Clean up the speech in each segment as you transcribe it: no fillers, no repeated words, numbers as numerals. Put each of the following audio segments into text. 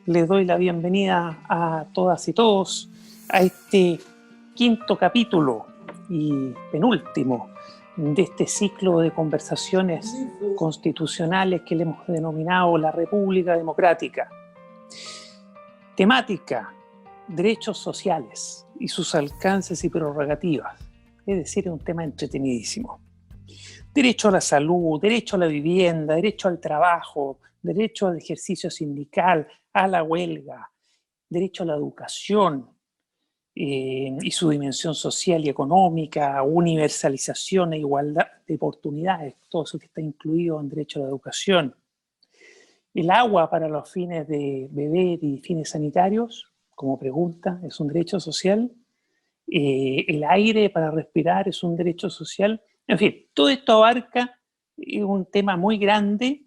Les doy la bienvenida a todas y todos a este quinto capítulo y penúltimo de este ciclo de conversaciones constitucionales que le hemos denominado la República Democrática. Temática: derechos sociales y sus alcances y prerrogativas. Es decir, es un tema entretenidísimo. Derecho a la salud, derecho a la vivienda, derecho al trabajo, derecho al ejercicio sindical, a la huelga, derecho a la educación y su dimensión social y económica, universalización e igualdad de oportunidades, todo eso que está incluido en derecho a la educación. El agua para los fines de beber y fines sanitarios, como pregunta, es un derecho social. El aire para respirar es un derecho social. En fin, todo esto abarca un tema muy grande.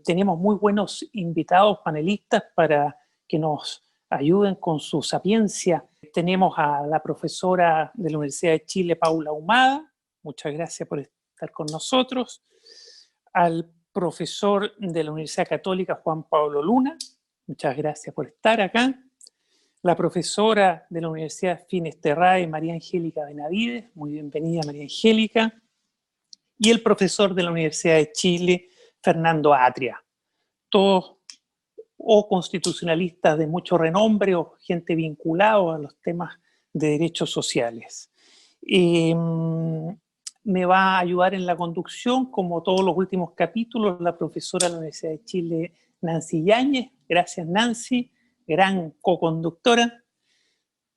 Tenemos muy buenos invitados panelistas para que nos ayuden con su sapiencia. Tenemos a la profesora de la Universidad de Chile, Paula Ahumada. Muchas gracias por estar con nosotros. Al profesor de la Universidad Católica, Juan Pablo Luna. Muchas gracias por estar acá. La profesora de la Universidad Finisterrae, María Angélica Benavides. Muy bienvenida, María Angélica. Y el profesor de la Universidad de Chile, Fernando Atria. Todos o constitucionalistas de mucho renombre o gente vinculada a los temas de derechos sociales. Me va a ayudar en la conducción, como todos los últimos capítulos, la profesora de la Universidad de Chile, Nancy Yáñez. Gracias, Nancy, gran co-conductora.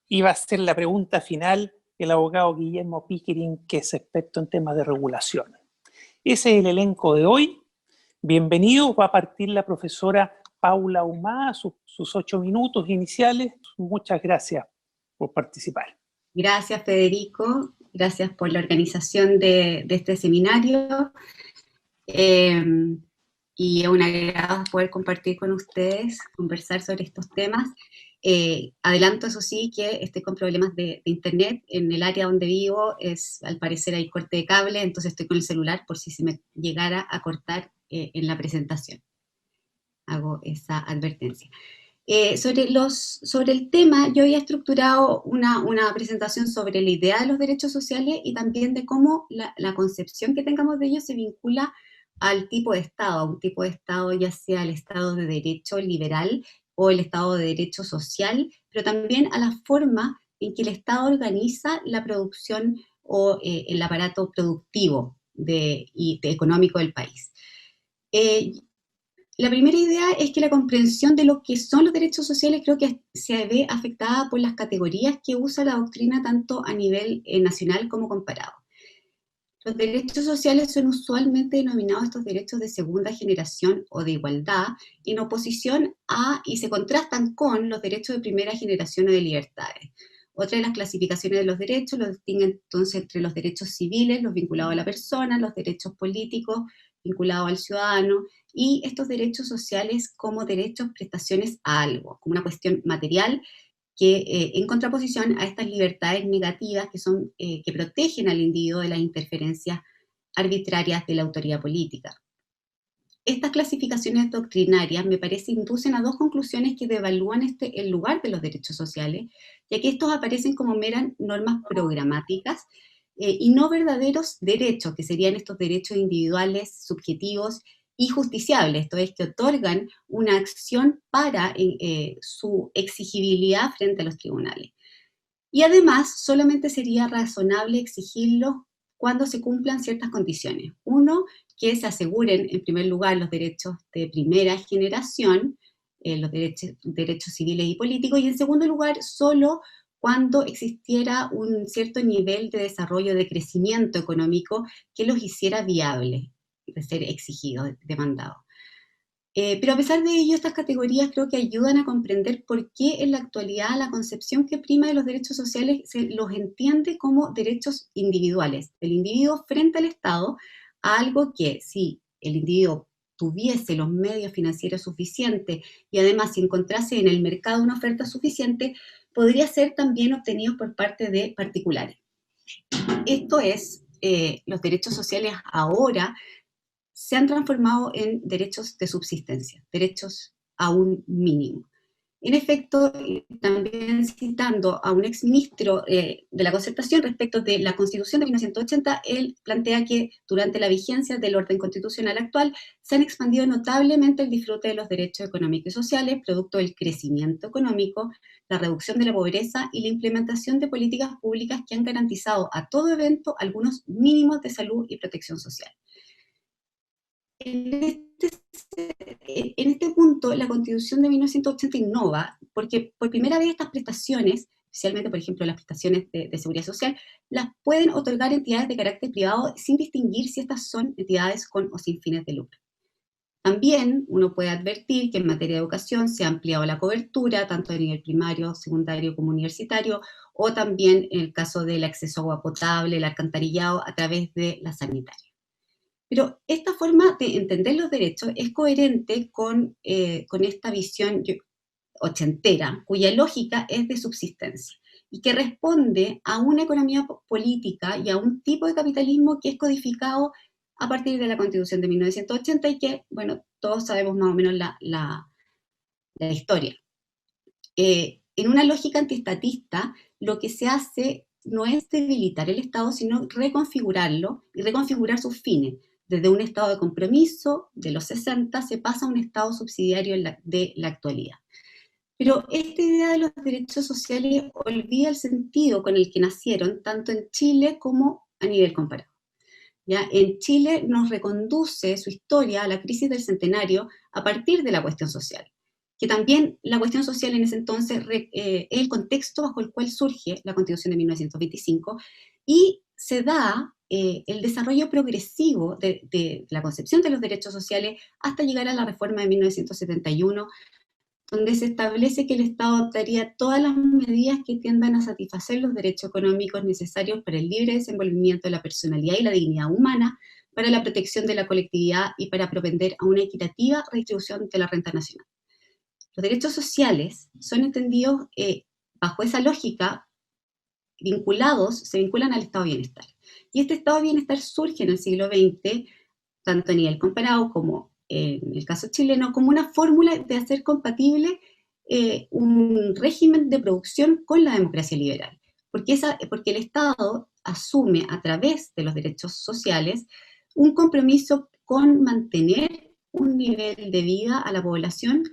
Y va a ser la pregunta final el abogado Guillermo Pickering, que es experto en temas de regulación. Ese es el elenco de hoy. Bienvenido, va a partir la profesora Paula Ahumada, sus 8 minutos iniciales. Muchas gracias por participar. Gracias, Federico. Gracias por la organización de este seminario. Y es un agrado poder compartir con ustedes, conversar sobre estos temas. Adelanto, eso sí, que estoy con problemas de internet. En el área donde vivo, al parecer hay corte de cable, entonces estoy con el celular por si se me llegara a cortar en la presentación. Hago esa advertencia. Sobre el tema, yo había estructurado una presentación sobre la idea de los derechos sociales y también de cómo la concepción que tengamos de ellos se vincula al tipo de Estado, a un tipo de Estado ya sea el Estado de derecho liberal o el Estado de derecho social, pero también a la forma en que el Estado organiza la producción o el aparato productivo y económico del país. La primera idea es que la comprensión de lo que son los derechos sociales creo que se ve afectada por las categorías que usa la doctrina tanto a nivel nacional como comparado. Los derechos sociales son usualmente denominados estos derechos de segunda generación o de igualdad en oposición a y se contrastan con los derechos de primera generación o de libertades. Otra de las clasificaciones de los derechos los distingue entonces entre los derechos civiles, los vinculados a la persona, los derechos políticos vinculados al ciudadano, y estos derechos sociales como derechos, prestaciones a algo, como una cuestión material que en contraposición a estas libertades negativas que protegen al individuo de las interferencias arbitrarias de la autoridad política. Estas clasificaciones doctrinarias, me parece, inducen a dos conclusiones que devalúan el lugar de los derechos sociales, ya que estos aparecen como meras normas programáticas y no verdaderos derechos, que serían estos derechos individuales, subjetivos y justiciables, esto es, que otorgan una acción para su exigibilidad frente a los tribunales. Y además, solamente sería razonable exigirlos cuando se cumplan ciertas condiciones. Uno, que se aseguren, en primer lugar, los derechos de primera generación, los derechos civiles y políticos, y en segundo lugar, solo cuando existiera un cierto nivel de desarrollo, de crecimiento económico que los hiciera viables de ser exigidos, demandados. Pero a pesar de ello, estas categorías creo que ayudan a comprender por qué en la actualidad la concepción que prima de los derechos sociales se los entiende como derechos individuales, del individuo frente al Estado, a algo que si el individuo tuviese los medios financieros suficientes y además si encontrase en el mercado una oferta suficiente, podría ser también obtenido por parte de particulares. Esto es, los derechos sociales ahora se han transformado en derechos de subsistencia, derechos a un mínimo. En efecto, también citando a un exministro de la Concertación respecto de la Constitución de 1980, él plantea que durante la vigencia del orden constitucional actual se han expandido notablemente el disfrute de los derechos económicos y sociales, producto del crecimiento económico, la reducción de la pobreza y la implementación de políticas públicas que han garantizado a todo evento algunos mínimos de salud y protección social. En este punto, la Constitución de 1980 innova, porque por primera vez estas prestaciones, especialmente, por ejemplo, las prestaciones de seguridad social, las pueden otorgar entidades de carácter privado sin distinguir si estas son entidades con o sin fines de lucro. También uno puede advertir que en materia de educación se ha ampliado la cobertura, tanto a nivel primario, secundario como universitario, o también en el caso del acceso a agua potable, el alcantarillado, a través de la sanitaria. Pero esta forma de entender los derechos es coherente con esta visión ochentera, cuya lógica es de subsistencia y que responde a una economía política y a un tipo de capitalismo que es codificado a partir de la Constitución de 1980 y que, bueno, todos sabemos más o menos la historia. En una lógica antiestatista, lo que se hace no es debilitar el Estado, sino reconfigurarlo y reconfigurar sus fines. Desde un estado de compromiso de los 60 se pasa a un estado subsidiario de la actualidad. Pero esta idea de los derechos sociales olvida el sentido con el que nacieron tanto en Chile como a nivel comparado. ¿Ya? En Chile nos reconduce su historia a la crisis del centenario a partir de la cuestión social, que también la cuestión social en ese entonces es el contexto bajo el cual surge la Constitución de 1925 y se da el desarrollo progresivo de la concepción de los derechos sociales hasta llegar a la reforma de 1971, donde se establece que el Estado adoptaría todas las medidas que tiendan a satisfacer los derechos económicos necesarios para el libre desenvolvimiento de la personalidad y la dignidad humana, para la protección de la colectividad y para propender a una equitativa redistribución de la renta nacional. Los derechos sociales son entendidos bajo esa lógica, se vinculan al estado de bienestar. Y este estado de bienestar surge en el siglo XX, tanto a nivel comparado como en el caso chileno, como una fórmula de hacer compatible un régimen de producción con la democracia liberal. Porque el Estado asume a través de los derechos sociales un compromiso con mantener un nivel de vida a la población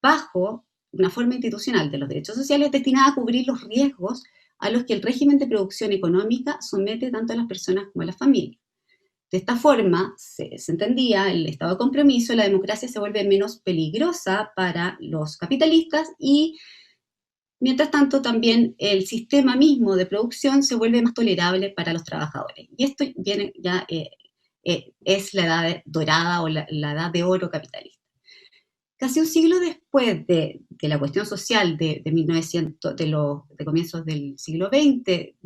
bajo una forma institucional de los derechos sociales destinada a cubrir los riesgos a los que el régimen de producción económica somete tanto a las personas como a las familias. De esta forma, se entendía el estado de compromiso, la democracia se vuelve menos peligrosa para los capitalistas y, mientras tanto, también el sistema mismo de producción se vuelve más tolerable para los trabajadores. Y esto viene ya es la edad dorada o la edad de oro capitalista. Casi un siglo después de la cuestión social de 1900, de comienzos del siglo XX,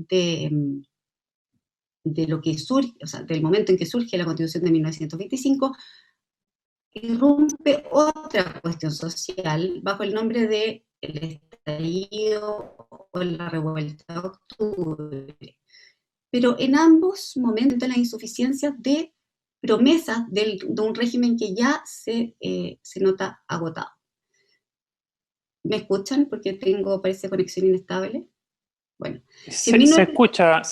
de lo que surge, o sea, del momento en que surge la Constitución de 1925, irrumpe otra cuestión social bajo el nombre de el estallido o la revuelta de octubre. Pero en ambos momentos la insuficiencia de promesas de un régimen que ya se nota agotado. ¿Me escuchan? Porque parece conexión inestable. Bueno, Se escucha,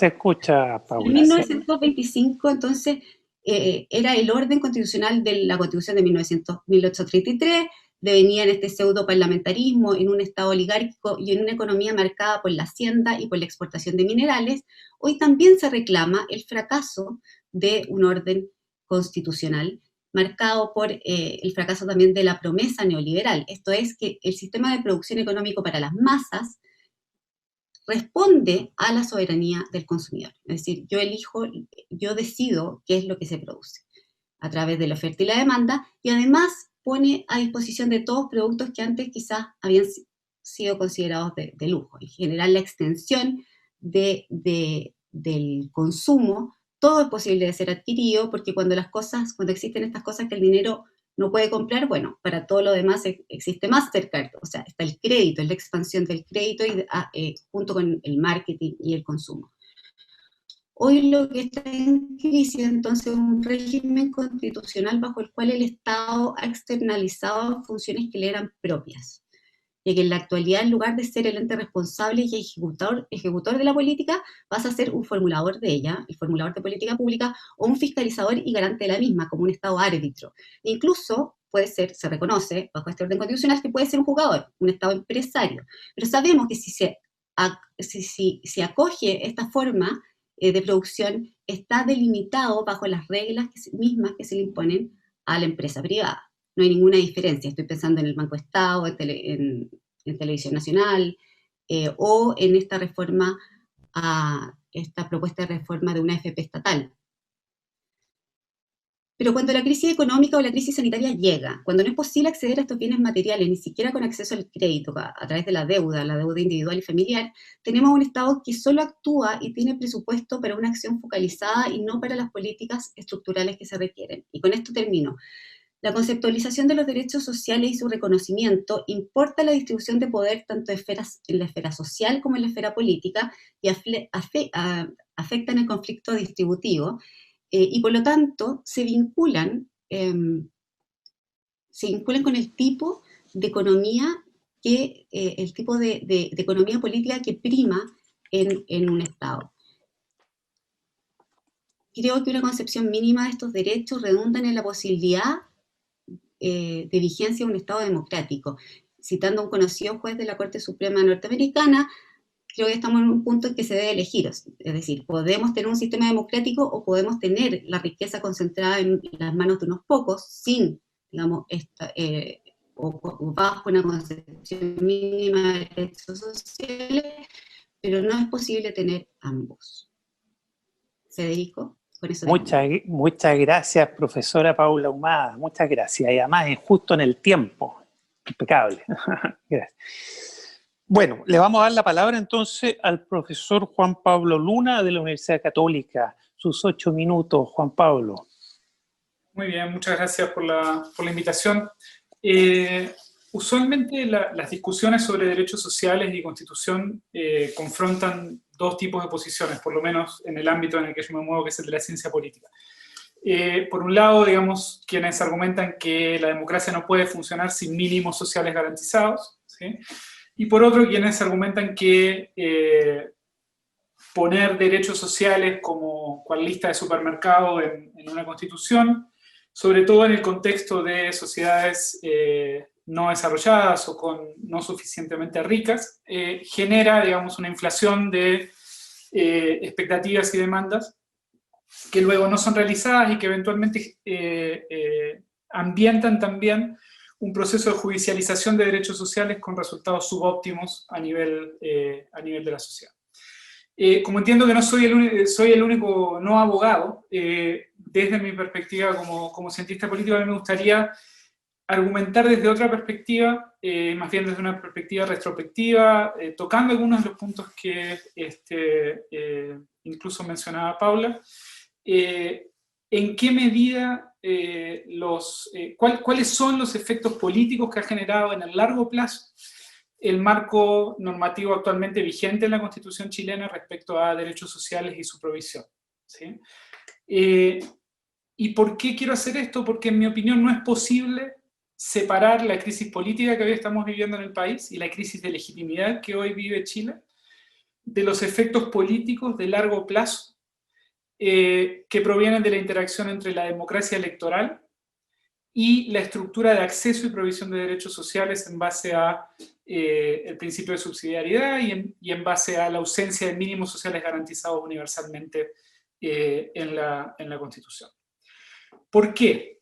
Paula. En 1925, entonces, era el orden constitucional de la Constitución de 1833, devenía en este pseudo parlamentarismo, en un Estado oligárquico y en una economía marcada por la hacienda y por la exportación de minerales. Hoy también se reclama el fracaso de un orden constitucional, marcado por el fracaso también de la promesa neoliberal. Esto es que el sistema de producción económico para las masas responde a la soberanía del consumidor. Es decir, yo decido qué es lo que se produce a través de la oferta y la demanda, y además pone a disposición de todos productos que antes quizás habían sido considerados de lujo. En general, la extensión del consumo, todo es posible de ser adquirido, porque cuando existen estas cosas que el dinero no puede comprar, bueno, para todo lo demás existe Mastercard, o sea, está el crédito, es la expansión del crédito junto con el marketing y el consumo. Hoy lo que está en crisis entonces es un régimen constitucional bajo el cual el Estado ha externalizado funciones que le eran propias, y que en la actualidad, en lugar de ser el ente responsable y ejecutor de la política, pasa a ser un formulador de ella, el formulador de política pública, o un fiscalizador y garante de la misma, como un Estado árbitro. E incluso puede ser, se reconoce bajo este orden constitucional, que puede ser un jugador, un Estado empresario. Pero sabemos que si se acoge esta forma de producción, está delimitado bajo las reglas mismas que se le imponen a la empresa privada. No hay ninguna diferencia. Estoy pensando en el Banco Estado, en Televisión Nacional, o en esta reforma, esta propuesta de reforma de una AFP estatal. Pero cuando la crisis económica o la crisis sanitaria llega, cuando no es posible acceder a estos bienes materiales, ni siquiera con acceso al crédito, a través de la deuda individual y familiar, tenemos un Estado que solo actúa y tiene presupuesto para una acción focalizada y no para las políticas estructurales que se requieren. Y con esto termino. La conceptualización de los derechos sociales y su reconocimiento importa la distribución de poder tanto en la esfera social como en la esfera política y afectan el conflicto distributivo, y por lo tanto se vinculan con el tipo de economía el tipo de economía política que prima en un Estado. Creo que una concepción mínima de estos derechos redundan en la posibilidad de vigencia de un Estado democrático. Citando a un conocido juez de la Corte Suprema norteamericana, creo que estamos en un punto en que se debe elegir. Es decir, podemos tener un sistema democrático o podemos tener la riqueza concentrada en las manos de unos pocos, sin, digamos, o bajo una concepción mínima de derechos sociales, pero no es posible tener ambos. Federico. Muchas gracias, profesora Paula Ahumada, muchas gracias. Y además es justo en el tiempo. Impecable. Gracias. Bueno, le vamos a dar la palabra entonces al profesor Juan Pablo Luna de la Universidad Católica. Sus 8 minutos, Juan Pablo. Muy bien, muchas gracias por la invitación. Usualmente las discusiones sobre derechos sociales y constitución confrontan dos tipos de posiciones, por lo menos en el ámbito en el que yo me muevo, que es el de la ciencia política. Por un lado, digamos, quienes argumentan que la democracia no puede funcionar sin mínimos sociales garantizados, ¿sí? Y por otro, quienes argumentan que poner derechos sociales como cual lista de supermercado en una constitución, sobre todo en el contexto de sociedades no desarrolladas o no suficientemente ricas, genera, digamos, una inflación de expectativas y demandas que luego no son realizadas y que eventualmente ambientan también un proceso de judicialización de derechos sociales con resultados subóptimos a nivel de la sociedad. Como entiendo que no soy el único no abogado, desde mi perspectiva como cientista político, a mí me gustaría argumentar desde otra perspectiva, más bien desde una perspectiva retrospectiva, tocando algunos de los puntos que incluso mencionaba Paula. ¿En qué medida cuáles son los efectos políticos que ha generado en el largo plazo el marco normativo actualmente vigente en la Constitución chilena respecto a derechos sociales y su provisión? ¿Sí? ¿Y por qué quiero hacer esto? Porque en mi opinión no es posible separar la crisis política que hoy estamos viviendo en el país y la crisis de legitimidad que hoy vive Chile de los efectos políticos de largo plazo que provienen de la interacción entre la democracia electoral y la estructura de acceso y provisión de derechos sociales en base a el principio de subsidiariedad y en base a la ausencia de mínimos sociales garantizados universalmente en la Constitución. ¿Por qué?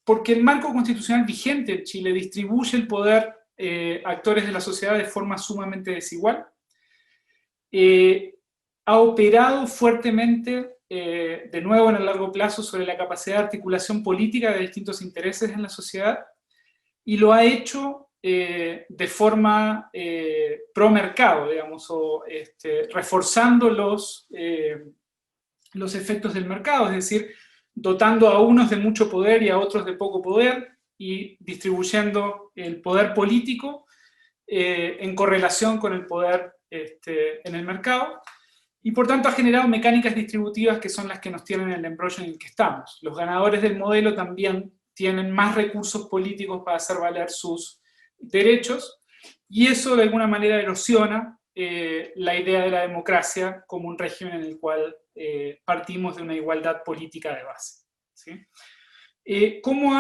Porque el marco constitucional vigente en Chile distribuye el poder a actores de la sociedad de forma sumamente desigual. Ha operado fuertemente, de nuevo en el largo plazo, sobre la capacidad de articulación política de distintos intereses en la sociedad, y lo ha hecho de forma pro-mercado, digamos, o reforzando los efectos del mercado, es decir, dotando a unos de mucho poder y a otros de poco poder, y distribuyendo el poder político en correlación con el poder en el mercado, y por tanto ha generado mecánicas distributivas que son las que nos tienen en el embrollo en el que estamos. Los ganadores del modelo también tienen más recursos políticos para hacer valer sus derechos, y eso de alguna manera erosiona la idea de la democracia como un régimen en el cual partimos de una igualdad política de base, ¿sí? ¿Cómo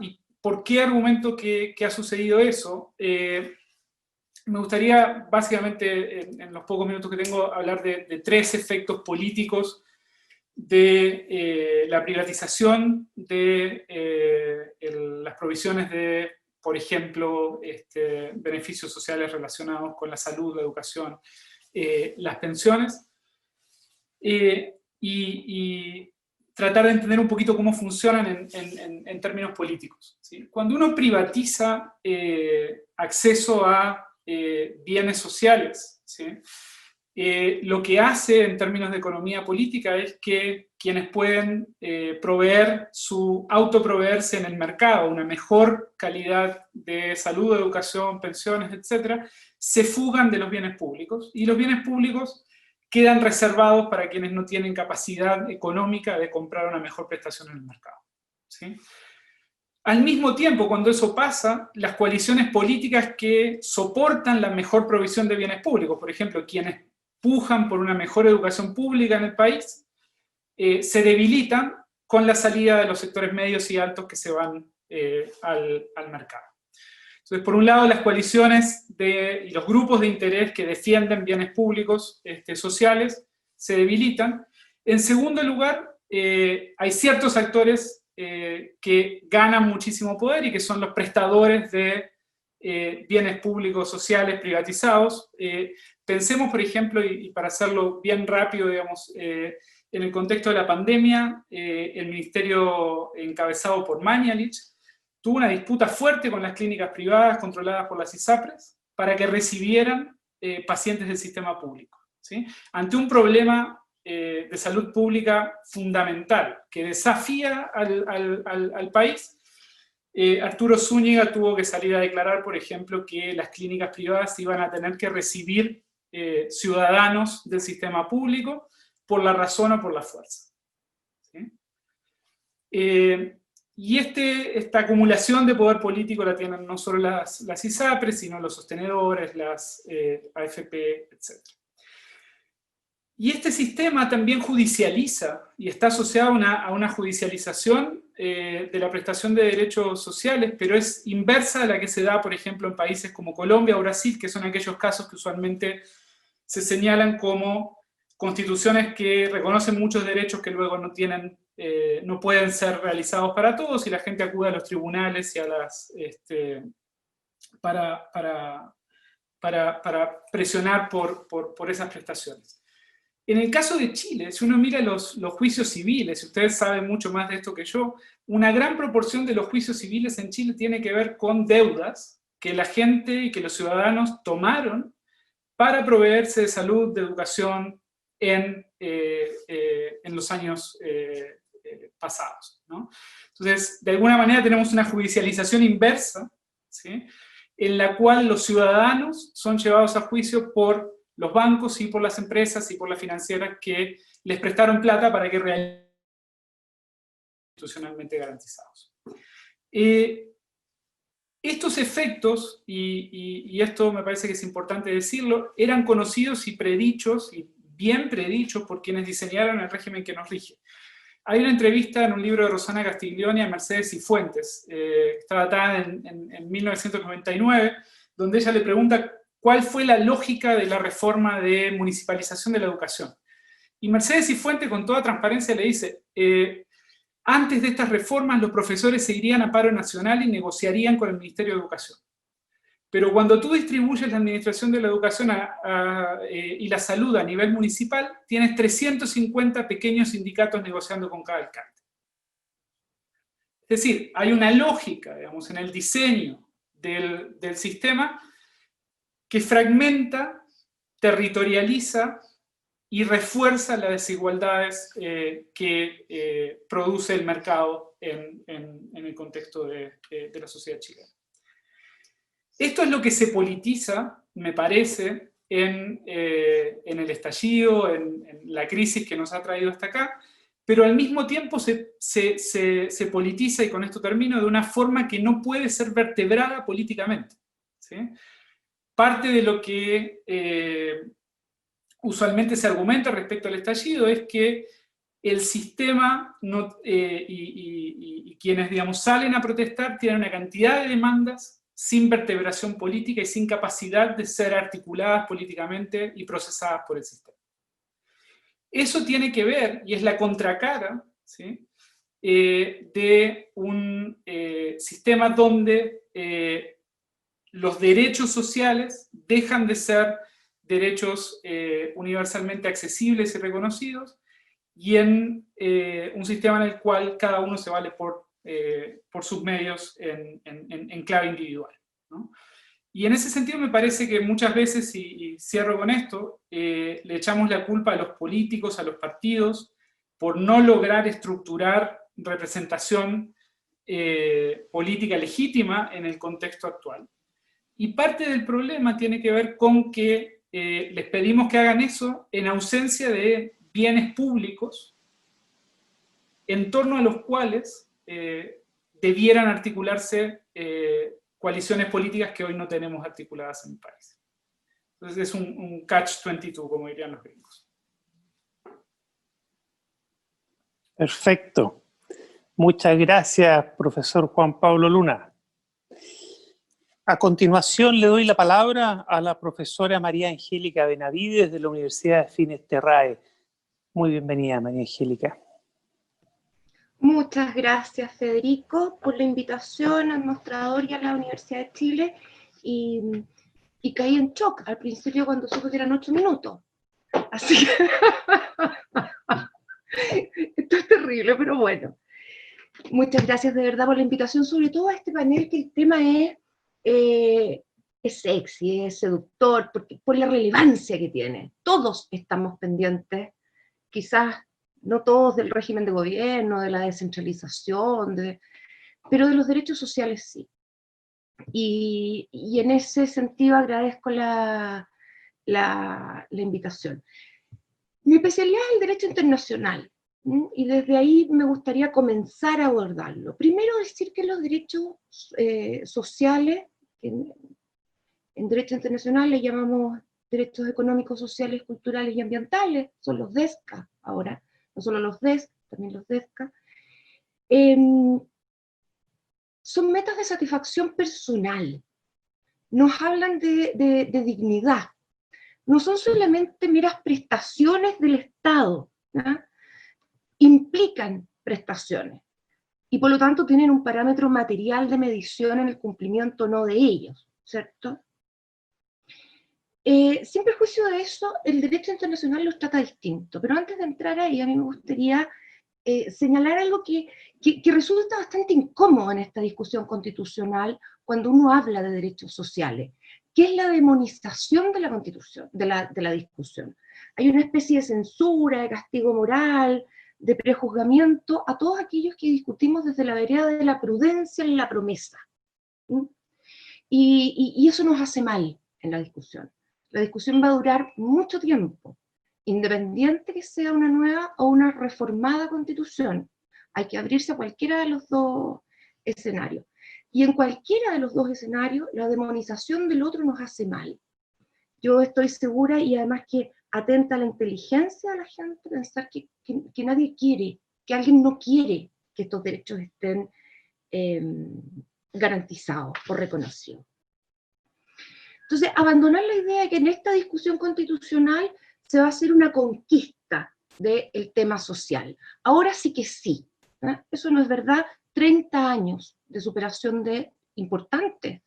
y por qué argumento que ha sucedido eso? Me gustaría, básicamente, en los pocos minutos que tengo, hablar de tres efectos políticos de la privatización de las provisiones de, por ejemplo, beneficios sociales relacionados con la salud, la educación, las pensiones, y tratar de entender un poquito cómo funcionan en términos políticos, ¿sí? Cuando uno privatiza acceso a bienes sociales, ¿sí? Lo que hace en términos de economía política es que quienes pueden autoproveerse en el mercado, una mejor calidad de salud, educación, pensiones, etc., se fugan de los bienes públicos, y los bienes públicos quedan reservados para quienes no tienen capacidad económica de comprar una mejor prestación en el mercado, ¿sí? Al mismo tiempo, cuando eso pasa, las coaliciones políticas que soportan la mejor provisión de bienes públicos, por ejemplo, quienes pujan por una mejor educación pública en el país, se debilitan con la salida de los sectores medios y altos que se van al mercado. Entonces, por un lado, las coaliciones y los grupos de interés que defienden bienes públicos sociales se debilitan. En segundo lugar, hay ciertos actores que ganan muchísimo poder y que son los prestadores de bienes públicos sociales privatizados. Pensemos, por ejemplo, y para hacerlo bien rápido, digamos, en el contexto de la pandemia, el ministerio encabezado por Mañalich tuvo una disputa fuerte con las clínicas privadas controladas por las ISAPRES para que recibieran pacientes del sistema público, ¿sí? Ante un problema de salud pública fundamental que desafía al país, Arturo Zúñiga tuvo que salir a declarar, por ejemplo, que las clínicas privadas iban a tener que recibir ciudadanos del sistema público por la razón o por la fuerza, ¿sí? Y esta acumulación de poder político la tienen no solo las ISAPRES, sino los sostenedores, las AFP, etc. Y este sistema también judicializa, y está asociado a una judicialización de la prestación de derechos sociales, pero es inversa a la que se da, por ejemplo, en países como Colombia o Brasil, que son aquellos casos que usualmente se señalan como constituciones que reconocen muchos derechos que luego no pueden ser realizados para todos, y la gente acude a los tribunales y para presionar por esas prestaciones. En el caso de Chile, si uno mira los juicios civiles, y ustedes saben mucho más de esto que yo, una gran proporción de los juicios civiles en Chile tiene que ver con deudas que la gente y que los ciudadanos tomaron para proveerse de salud, de educación en los años pasados, ¿no? Entonces, de alguna manera tenemos una judicialización inversa, ¿sí?, en la cual los ciudadanos son llevados a juicio por los bancos y por las empresas y por las financieras que les prestaron plata para que realicen institucionalmente garantizados. Estos efectos, y esto me parece que es importante decirlo, eran conocidos y predichos, y bien predichos por quienes diseñaron el régimen que nos rige. Hay una entrevista en un libro de Rosana Castiglioni a Mercedes Cifuentes, está datada en 1999, donde ella le pregunta cuál fue la lógica de la reforma de municipalización de la educación. Y Mercedes Cifuentes, con toda transparencia, le dice, antes de estas reformas los profesores se irían a paro nacional y negociarían con el Ministerio de Educación. Pero cuando tú distribuyes la administración de la educación y la salud a nivel municipal, tienes 350 pequeños sindicatos negociando con cada alcalde. Es decir, hay una lógica, digamos, en el diseño del sistema que fragmenta, territorializa y refuerza las desigualdades que produce el mercado en el contexto de la sociedad chilena. Esto es lo que se politiza, me parece, en el estallido, en la crisis que nos ha traído hasta acá, pero al mismo tiempo se politiza, y con esto termino, de una forma que no puede ser vertebrada políticamente, ¿sí? Parte de lo que usualmente se argumenta respecto al estallido es que el sistema y quienes, digamos, salen a protestar tienen una cantidad de demandas sin vertebración política y sin capacidad de ser articuladas políticamente y procesadas por el sistema. Eso tiene que ver, y es la contracara, ¿sí?, de un sistema donde los derechos sociales dejan de ser derechos universalmente accesibles y reconocidos, y en un sistema en el cual cada uno se vale por sus medios en clave individual, ¿no? Y en ese sentido me parece que muchas veces, y cierro con esto, le echamos la culpa a los políticos, a los partidos, por no lograr estructurar representación política legítima en el contexto actual. Y parte del problema tiene que ver con que les pedimos que hagan eso en ausencia de bienes públicos en torno a los cuales debieran articularse coaliciones políticas que hoy no tenemos articuladas en el país. Entonces es un catch-22, como dirían los gringos. Perfecto. Muchas gracias, profesor Juan Pablo Luna. A continuación le doy la palabra a la profesora María Angélica Benavides de la Universidad de Finisterrae. Muy bienvenida, María Angélica. Muchas gracias, Federico, por la invitación al mostrador y a la Universidad de Chile, y caí en shock al principio cuando supe que eran 8 minutos. Así que esto es terrible, pero bueno. Muchas gracias de verdad por la invitación, sobre todo a este panel, que el tema es sexy, es seductor, por la relevancia que tiene. Todos estamos pendientes, quizás no todos del régimen de gobierno, de la descentralización, pero de los derechos sociales sí. Y en ese sentido agradezco la invitación. Mi especialidad es el derecho internacional, y desde ahí me gustaría comenzar a abordarlo. Primero decir que los derechos sociales, en derecho internacional le llamamos derechos económicos, sociales, culturales y ambientales, son los DESCA ahora, no solo los DESC, también los DESCA, son metas de satisfacción personal, nos hablan de dignidad, no son solamente meras prestaciones del Estado, ¿no? Implican prestaciones, y por lo tanto tienen un parámetro material de medición en el cumplimiento o no de ellos, ¿cierto? Sin perjuicio de eso, el derecho internacional los trata distinto, pero antes de entrar ahí, a mí me gustaría señalar algo que resulta bastante incómodo en esta discusión constitucional cuando uno habla de derechos sociales, que es la demonización de la Constitución, de la discusión. Hay una especie de censura, de castigo moral, de prejuzgamiento a todos aquellos que discutimos desde la vereda de la prudencia en la promesa. Y eso nos hace mal en la discusión. La discusión va a durar mucho tiempo, independiente que sea una nueva o una reformada Constitución. Hay que abrirse a cualquiera de los dos escenarios. Y en cualquiera de los dos escenarios, la demonización del otro nos hace mal. Yo estoy segura, y además que atenta a la inteligencia de la gente, pensar que nadie quiere, que alguien no quiere que estos derechos estén garantizados o reconocidos. Entonces, abandonar la idea de que en esta discusión constitucional se va a hacer una conquista del tema social. Ahora sí que sí, ¿eh? Eso no es verdad. 30 años de superación de importantes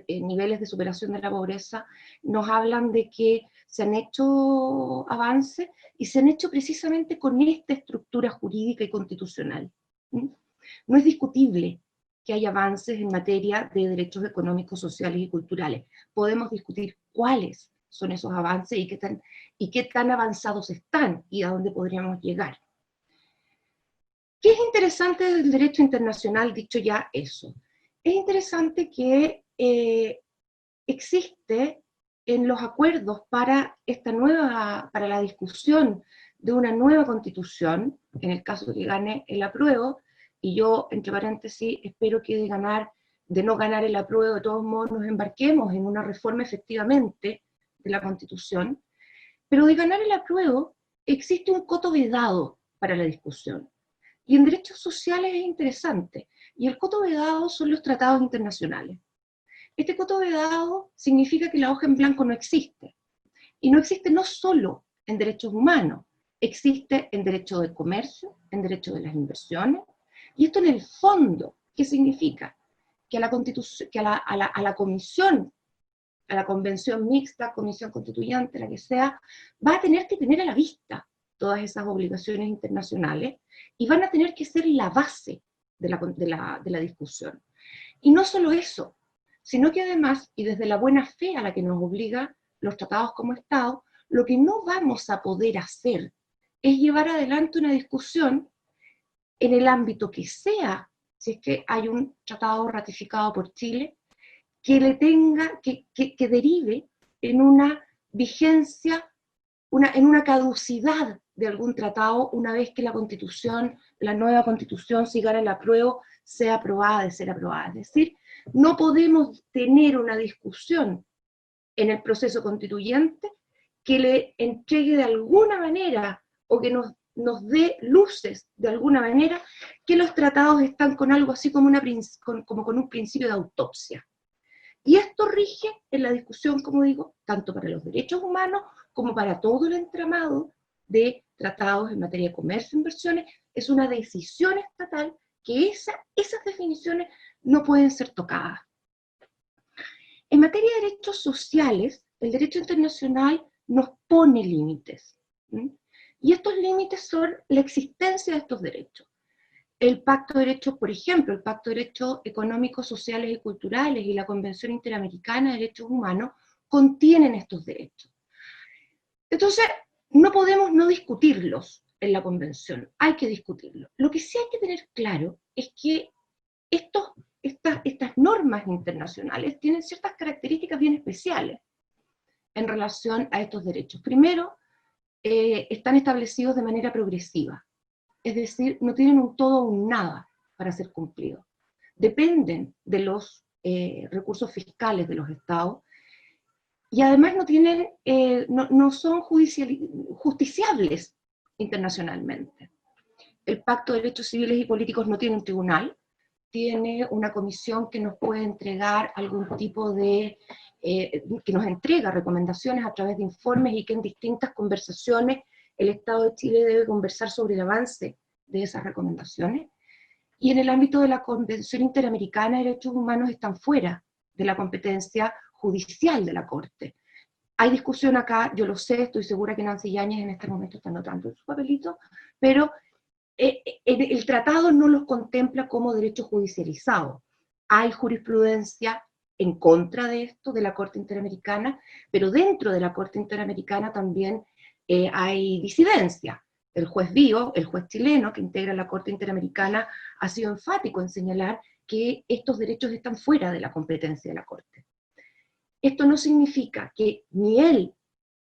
niveles de superación de la pobreza nos hablan de que se han hecho avances, y se han hecho precisamente con esta estructura jurídica y constitucional. No es discutible que hay avances en materia de derechos económicos, sociales y culturales. Podemos discutir cuáles son esos avances y qué tan avanzados están y a dónde podríamos llegar. ¿Qué es interesante del derecho internacional, dicho ya eso? Es interesante que existe en los acuerdos para para la discusión de una nueva constitución, en el caso de que gane el apruebo, y yo, entre paréntesis, espero que de no ganar el apruebo, de todos modos nos embarquemos en una reforma efectivamente de la Constitución, pero de ganar el apruebo existe un coto vedado para la discusión. Y en derechos sociales es interesante, y el coto vedado son los tratados internacionales. Este coto vedado significa que la hoja en blanco no existe, y no existe no solo en derechos humanos, existe en derecho de comercio, en derecho de las inversiones, y esto en el fondo, ¿qué significa? Que a la Constitución, que a la comisión, a la convención mixta, comisión constituyente, la que sea, va a tener que tener a la vista todas esas obligaciones internacionales y van a tener que ser la base de la discusión. Y no solo eso, sino que además, y desde la buena fe a la que nos obliga los tratados como Estado, lo que no vamos a poder hacer es llevar adelante una discusión en el ámbito que sea, si es que hay un tratado ratificado por Chile, que derive en una vigencia, en una caducidad de algún tratado una vez que la Constitución, la nueva Constitución, si gana el apruebo, sea aprobada de ser aprobada. Es decir, no podemos tener una discusión en el proceso constituyente que le entregue de alguna manera o que nos dé luces de alguna manera que los tratados están con algo así como, como con un principio de autopsia. Y esto rige en la discusión, como digo, tanto para los derechos humanos como para todo el entramado de tratados en materia de comercio e inversiones. Es una decisión estatal que esas definiciones no pueden ser tocadas. En materia de derechos sociales, el derecho internacional nos pone límites. Y estos límites son la existencia de estos derechos. El Pacto de Derechos, por ejemplo, el Pacto de Derechos Económicos, Sociales y Culturales y la Convención Interamericana de Derechos Humanos contienen estos derechos. Entonces, no podemos no discutirlos en la Convención, hay que discutirlos. Lo que sí hay que tener claro es que estas normas internacionales tienen ciertas características bien especiales en relación a estos derechos. Primero, están establecidos de manera progresiva. Es decir, no tienen un todo o un nada para ser cumplidos. Dependen de los recursos fiscales de los estados y además no son justiciables internacionalmente. El Pacto de Derechos Civiles y Políticos no tiene un tribunal, tiene una comisión que nos puede entregar algún tipo de, que nos entrega recomendaciones a través de informes y que en distintas conversaciones el Estado de Chile debe conversar sobre el avance de esas recomendaciones. Y en el ámbito de la Convención Interamericana de Derechos Humanos están fuera de la competencia judicial de la Corte. Hay discusión acá, yo lo sé, estoy segura que Nancy Yáñez en este momento está anotando en su papelito, pero el tratado no los contempla como derechos judicializados. Hay jurisprudencia en contra de esto, de la Corte Interamericana, pero dentro de la Corte Interamericana también hay disidencia. El juez Bío, el juez chileno que integra la Corte Interamericana, ha sido enfático en señalar que estos derechos están fuera de la competencia de la Corte. Esto no significa que ni él,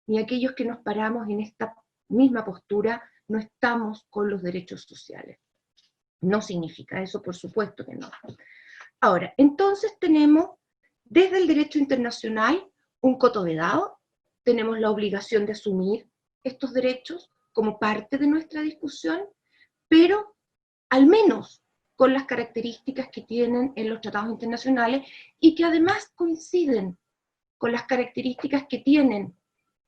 ni aquellos que nos paramos en esta misma postura, no estamos con los derechos sociales. No significa eso, por supuesto que no. Ahora, entonces tenemos, desde el derecho internacional, un coto vedado, tenemos la obligación de asumir estos derechos como parte de nuestra discusión, pero al menos con las características que tienen en los tratados internacionales y que además coinciden con las características que tienen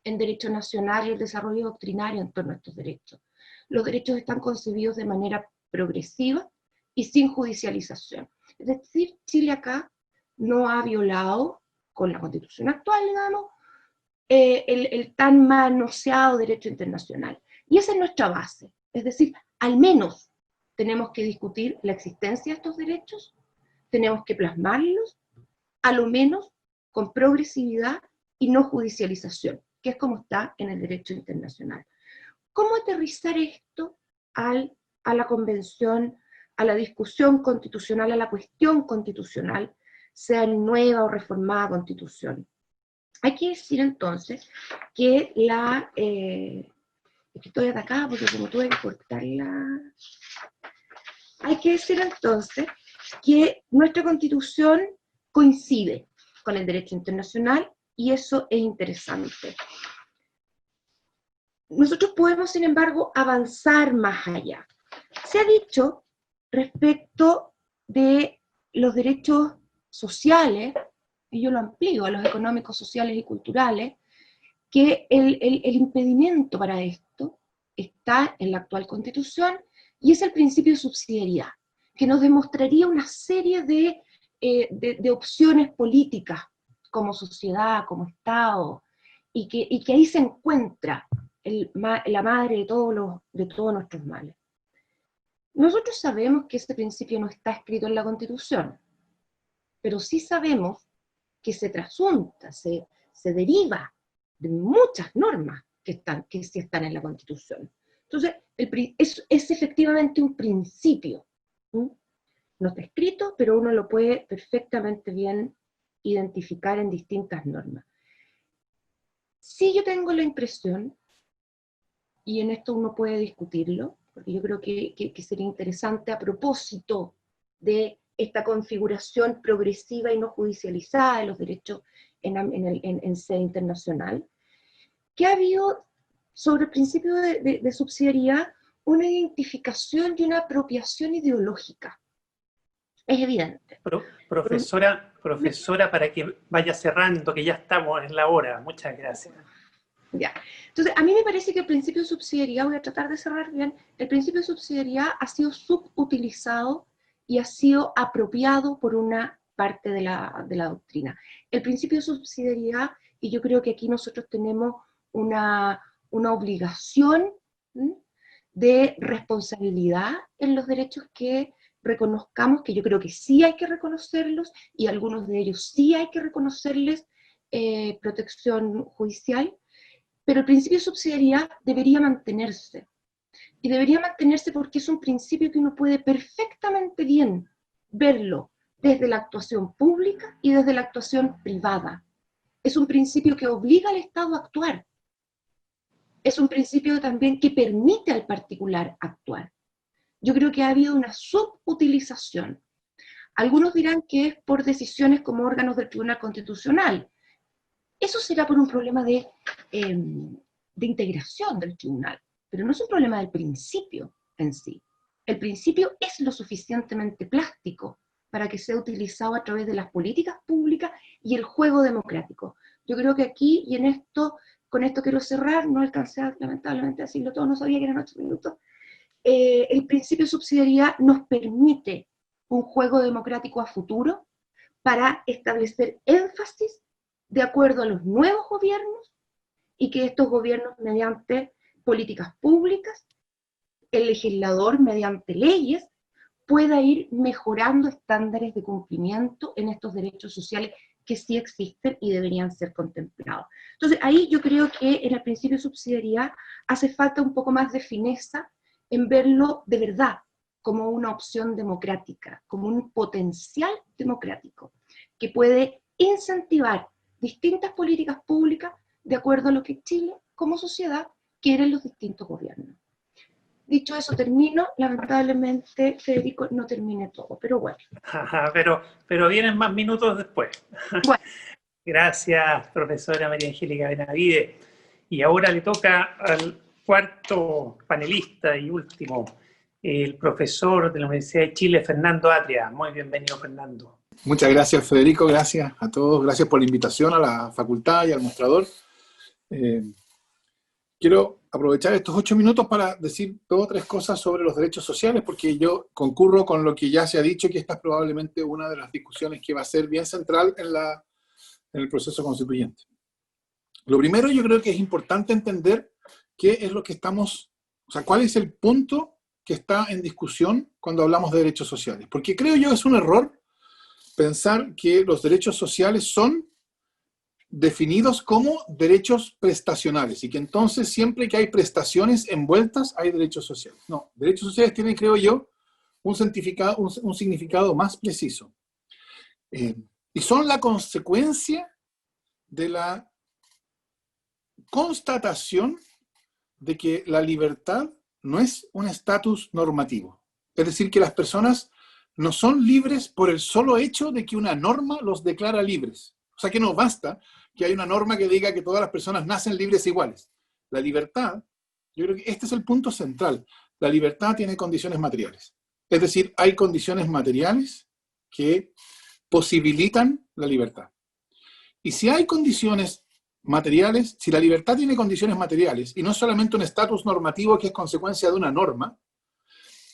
en derecho nacional y el desarrollo doctrinario en torno a estos derechos. Los derechos están concebidos de manera progresiva y sin judicialización. Es decir, Chile acá no ha violado, con la Constitución actual, digamos, el tan manoseado derecho internacional. Y esa es nuestra base. Es decir, al menos tenemos que discutir la existencia de estos derechos, tenemos que plasmarlos, a lo menos con progresividad y no judicialización, que es como está en el derecho internacional. ¿Cómo aterrizar esto a la convención, a la discusión constitucional, a la cuestión constitucional, sea nueva o reformada constitución? Hay que decir entonces que estoy atacada porque como tuve que cortarla. Hay que decir entonces que nuestra Constitución coincide con el derecho internacional y eso es interesante. Nosotros podemos, sin embargo, avanzar más allá. Se ha dicho respecto de los derechos sociales, y yo lo amplío a los económicos, sociales y culturales, que el impedimento para esto está en la actual Constitución y es el principio de subsidiariedad, que nos demostraría una serie de opciones políticas como sociedad, como Estado, y que ahí se encuentra la madre de todos nuestros males. Nosotros sabemos que ese principio no está escrito en la Constitución, pero sí sabemos que se trasunta, se deriva de muchas normas que sí están en la Constitución. Entonces, es efectivamente un principio. No está escrito, pero uno lo puede perfectamente bien identificar en distintas normas. Sí, yo tengo la impresión, y en esto uno puede discutirlo, porque yo creo que sería interesante a propósito de esta configuración progresiva y no judicializada de los derechos en sede internacional, que ha habido sobre el principio de subsidiariedad una identificación y una apropiación ideológica. Es evidente. Profesora, para que vaya cerrando, que ya estamos en la hora. Muchas gracias. Ya. Entonces, a mí me parece que el principio de subsidiariedad, voy a tratar de cerrar bien, el principio de subsidiariedad ha sido subutilizado y ha sido apropiado por una parte de la doctrina. El principio de subsidiariedad, y yo creo que aquí nosotros tenemos una obligación de responsabilidad en los derechos que reconozcamos, que yo creo que sí hay que reconocerlos, y algunos de ellos sí hay que reconocerles protección judicial, pero el principio de subsidiariedad debería mantenerse. Y debería mantenerse porque es un principio que uno puede perfectamente bien verlo desde la actuación pública y desde la actuación privada. Es un principio que obliga al Estado a actuar. Es un principio también que permite al particular actuar. Yo creo que ha habido una subutilización. Algunos dirán que es por decisiones como órganos del Tribunal Constitucional. Eso será por un problema de integración del tribunal, pero no es un problema del principio en sí. El principio es lo suficientemente plástico para que sea utilizado a través de las políticas públicas y el juego democrático. Yo creo que aquí, y con esto quiero cerrar, no alcancé lamentablemente a decirlo todo, no sabía que eran 8 minutos, el principio de subsidiariedad nos permite un juego democrático a futuro para establecer énfasis de acuerdo a los nuevos gobiernos, y que estos gobiernos, mediante políticas públicas, el legislador, mediante leyes, pueda ir mejorando estándares de cumplimiento en estos derechos sociales que sí existen y deberían ser contemplados. Entonces, ahí yo creo que en el principio de subsidiariedad hace falta un poco más de fineza en verlo de verdad como una opción democrática, como un potencial democrático, que puede incentivar distintas políticas públicas de acuerdo a lo que Chile, como sociedad, quieren los distintos gobiernos. Dicho eso, termino. Lamentablemente, Federico, no termine todo, pero bueno. Pero vienen más minutos después. Bueno. Gracias, profesora María Angélica Benavides. Y ahora le toca al cuarto panelista y último, el profesor de la Universidad de Chile, Fernando Atria. Muy bienvenido, Fernando. Muchas gracias, Federico. Gracias a todos. Gracias por la invitación a la facultad y al mostrador. Quiero aprovechar estos 8 minutos para decir 2 o 3 cosas sobre los derechos sociales, porque yo concurro con lo que ya se ha dicho, que esta es probablemente una de las discusiones que va a ser bien central en el proceso constituyente. Lo primero, yo creo que es importante entender qué es lo que cuál es el punto que está en discusión cuando hablamos de derechos sociales. Porque creo yo es un error pensar que los derechos sociales son definidos como derechos prestacionales y que entonces siempre que hay prestaciones envueltas hay derechos sociales. No, derechos sociales tienen, creo yo, un significado más preciso. Y son la consecuencia de la constatación de que la libertad no es un estatus normativo. Es decir, que las personas no son libres por el solo hecho de que una norma los declara libres. O sea que no basta que haya una norma que diga que todas las personas nacen libres e iguales. La libertad, yo creo que este es el punto central. La libertad tiene condiciones materiales. Es decir, hay condiciones materiales que posibilitan la libertad. Y si hay condiciones materiales, si la libertad tiene condiciones materiales y no es solamente un estatus normativo que es consecuencia de una norma,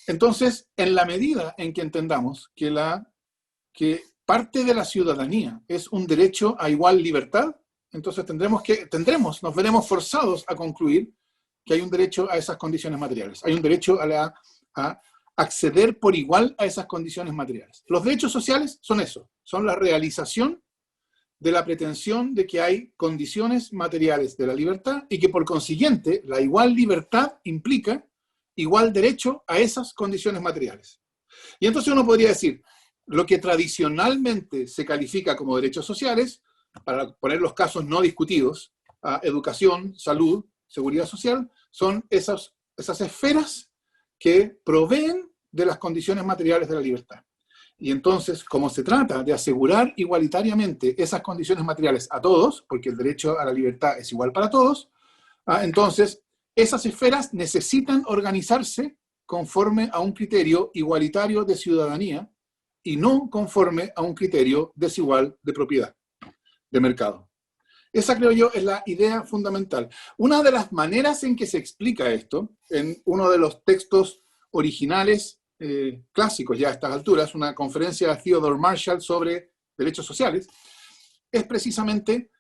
entonces, en la medida en que entendamos que parte de la ciudadanía es un derecho a igual libertad, entonces nos veremos forzados a concluir que hay un derecho a esas condiciones materiales. Hay un derecho a acceder por igual a esas condiciones materiales. Los derechos sociales son eso, son la realización de la pretensión de que hay condiciones materiales de la libertad y que por consiguiente la igual libertad implica igual derecho a esas condiciones materiales. Y entonces uno podría decir, lo que tradicionalmente se califica como derechos sociales, para poner los casos no discutidos, educación, salud, seguridad social, son esas esferas que proveen de las condiciones materiales de la libertad. Y entonces, como se trata de asegurar igualitariamente esas condiciones materiales a todos, porque el derecho a la libertad es igual para todos, entonces esas esferas necesitan organizarse conforme a un criterio igualitario de ciudadanía y no conforme a un criterio desigual de propiedad, de mercado. Esa, creo yo, es la idea fundamental. Una de las maneras en que se explica esto, en uno de los textos originales clásicos ya a estas alturas, una conferencia de Theodore Marshall sobre derechos sociales, es precisamente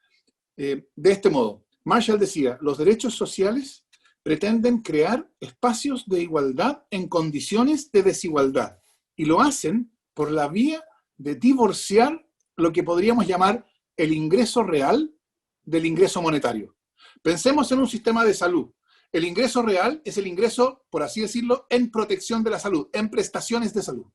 de este modo. Marshall decía, los derechos sociales pretenden crear espacios de igualdad en condiciones de desigualdad y lo hacen por la vía de divorciar lo que podríamos llamar el ingreso real del ingreso monetario. Pensemos en un sistema de salud. El ingreso real es el ingreso, por así decirlo, en protección de la salud, en prestaciones de salud.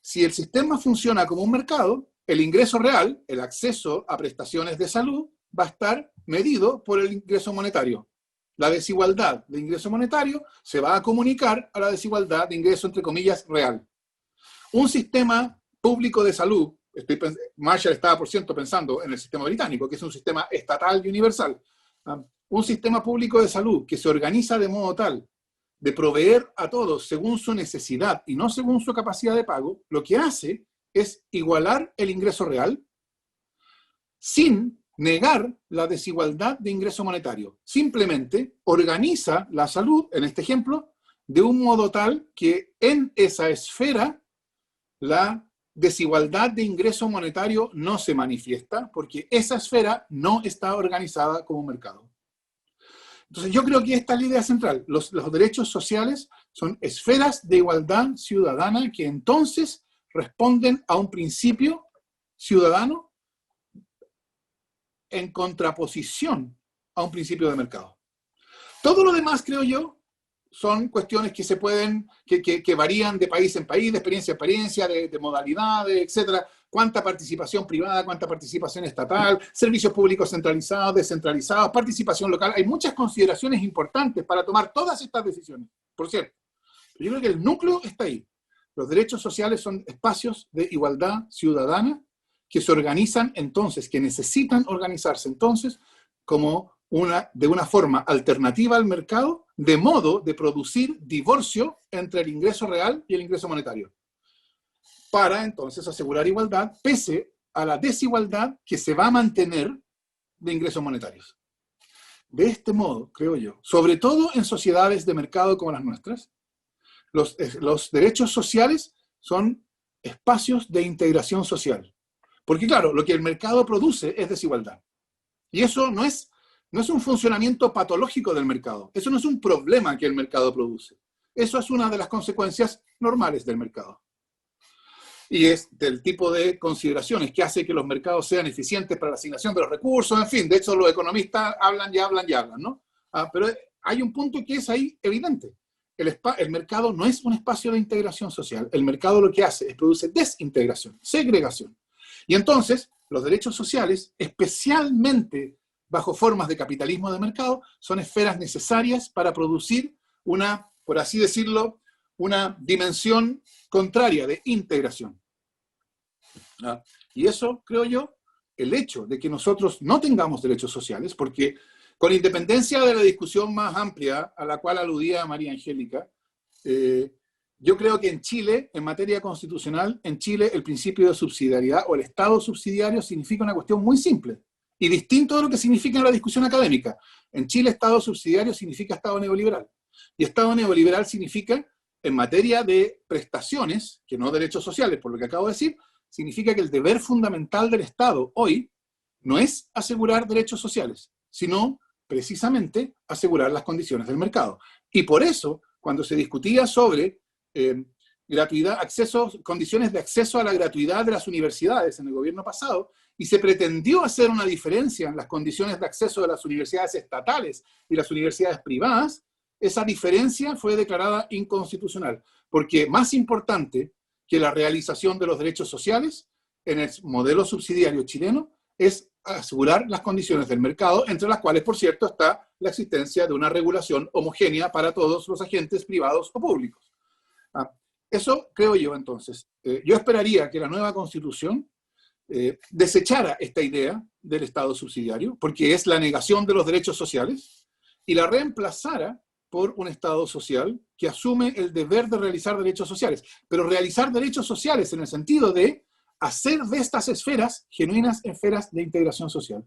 Si el sistema funciona como un mercado, el ingreso real, el acceso a prestaciones de salud, va a estar medido por el ingreso monetario. La desigualdad de ingreso monetario se va a comunicar a la desigualdad de ingreso, entre comillas, real. Un sistema público de salud, Marshall estaba, por cierto, pensando en el sistema británico, que es un sistema estatal y universal. Un sistema público de salud que se organiza de modo tal de proveer a todos según su necesidad y no según su capacidad de pago, lo que hace es igualar el ingreso real sin negar la desigualdad de ingreso monetario. Simplemente organiza la salud, en este ejemplo, de un modo tal que en esa esfera la desigualdad de ingreso monetario no se manifiesta porque esa esfera no está organizada como un mercado. Entonces yo creo que esta es la idea central. Los derechos sociales son esferas de igualdad ciudadana que entonces responden a un principio ciudadano en contraposición a un principio de mercado. Todo lo demás, creo yo, son cuestiones que se pueden, que varían de país en país, de experiencia en experiencia, de modalidades, etcétera. Cuánta participación privada, cuánta participación estatal, servicios públicos centralizados, descentralizados, participación local. Hay muchas consideraciones importantes para tomar todas estas decisiones, por cierto. Yo creo que el núcleo está ahí. Los derechos sociales son espacios de igualdad ciudadana que se organizan entonces, que necesitan organizarse entonces como de una forma alternativa al mercado, de modo de producir divorcio entre el ingreso real y el ingreso monetario, para entonces asegurar igualdad pese a la desigualdad que se va a mantener de ingresos monetarios. De este modo, creo yo, sobre todo en sociedades de mercado como las nuestras, los derechos sociales son espacios de integración social. Porque claro, lo que el mercado produce es desigualdad. Y eso no es un funcionamiento patológico del mercado. Eso no es un problema que el mercado produce. Eso es una de las consecuencias normales del mercado. Y es del tipo de consideraciones que hace que los mercados sean eficientes para la asignación de los recursos, en fin, de hecho los economistas hablan, ¿no? Pero hay un punto que es ahí evidente. El mercado no es un espacio de integración social. El mercado lo que hace es produce desintegración, segregación. Y entonces, los derechos sociales, especialmente bajo formas de capitalismo de mercado, son esferas necesarias para producir una, por así decirlo, una dimensión contraria de integración. ¿Ah? Y eso, creo yo, el hecho de que nosotros no tengamos derechos sociales, porque con independencia de la discusión más amplia a la cual aludía María Angélica, yo creo que en Chile, en materia constitucional, en Chile el principio de subsidiariedad o el Estado subsidiario significa una cuestión muy simple y distinto de lo que significa en la discusión académica. En Chile, Estado subsidiario significa Estado neoliberal. Y Estado neoliberal significa, en materia de prestaciones, que no derechos sociales, por lo que acabo de decir, significa que el deber fundamental del Estado hoy no es asegurar derechos sociales, sino precisamente asegurar las condiciones del mercado. Y por eso, cuando se discutía sobre gratuidad, condiciones de acceso a la gratuidad de las universidades en el gobierno pasado, y se pretendió hacer una diferencia en las condiciones de acceso de las universidades estatales y las universidades privadas, esa diferencia fue declarada inconstitucional, porque más importante que la realización de los derechos sociales en el modelo subsidiario chileno es asegurar las condiciones del mercado, entre las cuales, por cierto, está la existencia de una regulación homogénea para todos los agentes privados o públicos. Eso creo yo, entonces. Yo esperaría que la nueva Constitución desechara esta idea del Estado subsidiario, porque es la negación de los derechos sociales, y la reemplazara por un Estado social que asume el deber de realizar derechos sociales, pero realizar derechos sociales en el sentido de hacer de estas esferas genuinas esferas de integración social,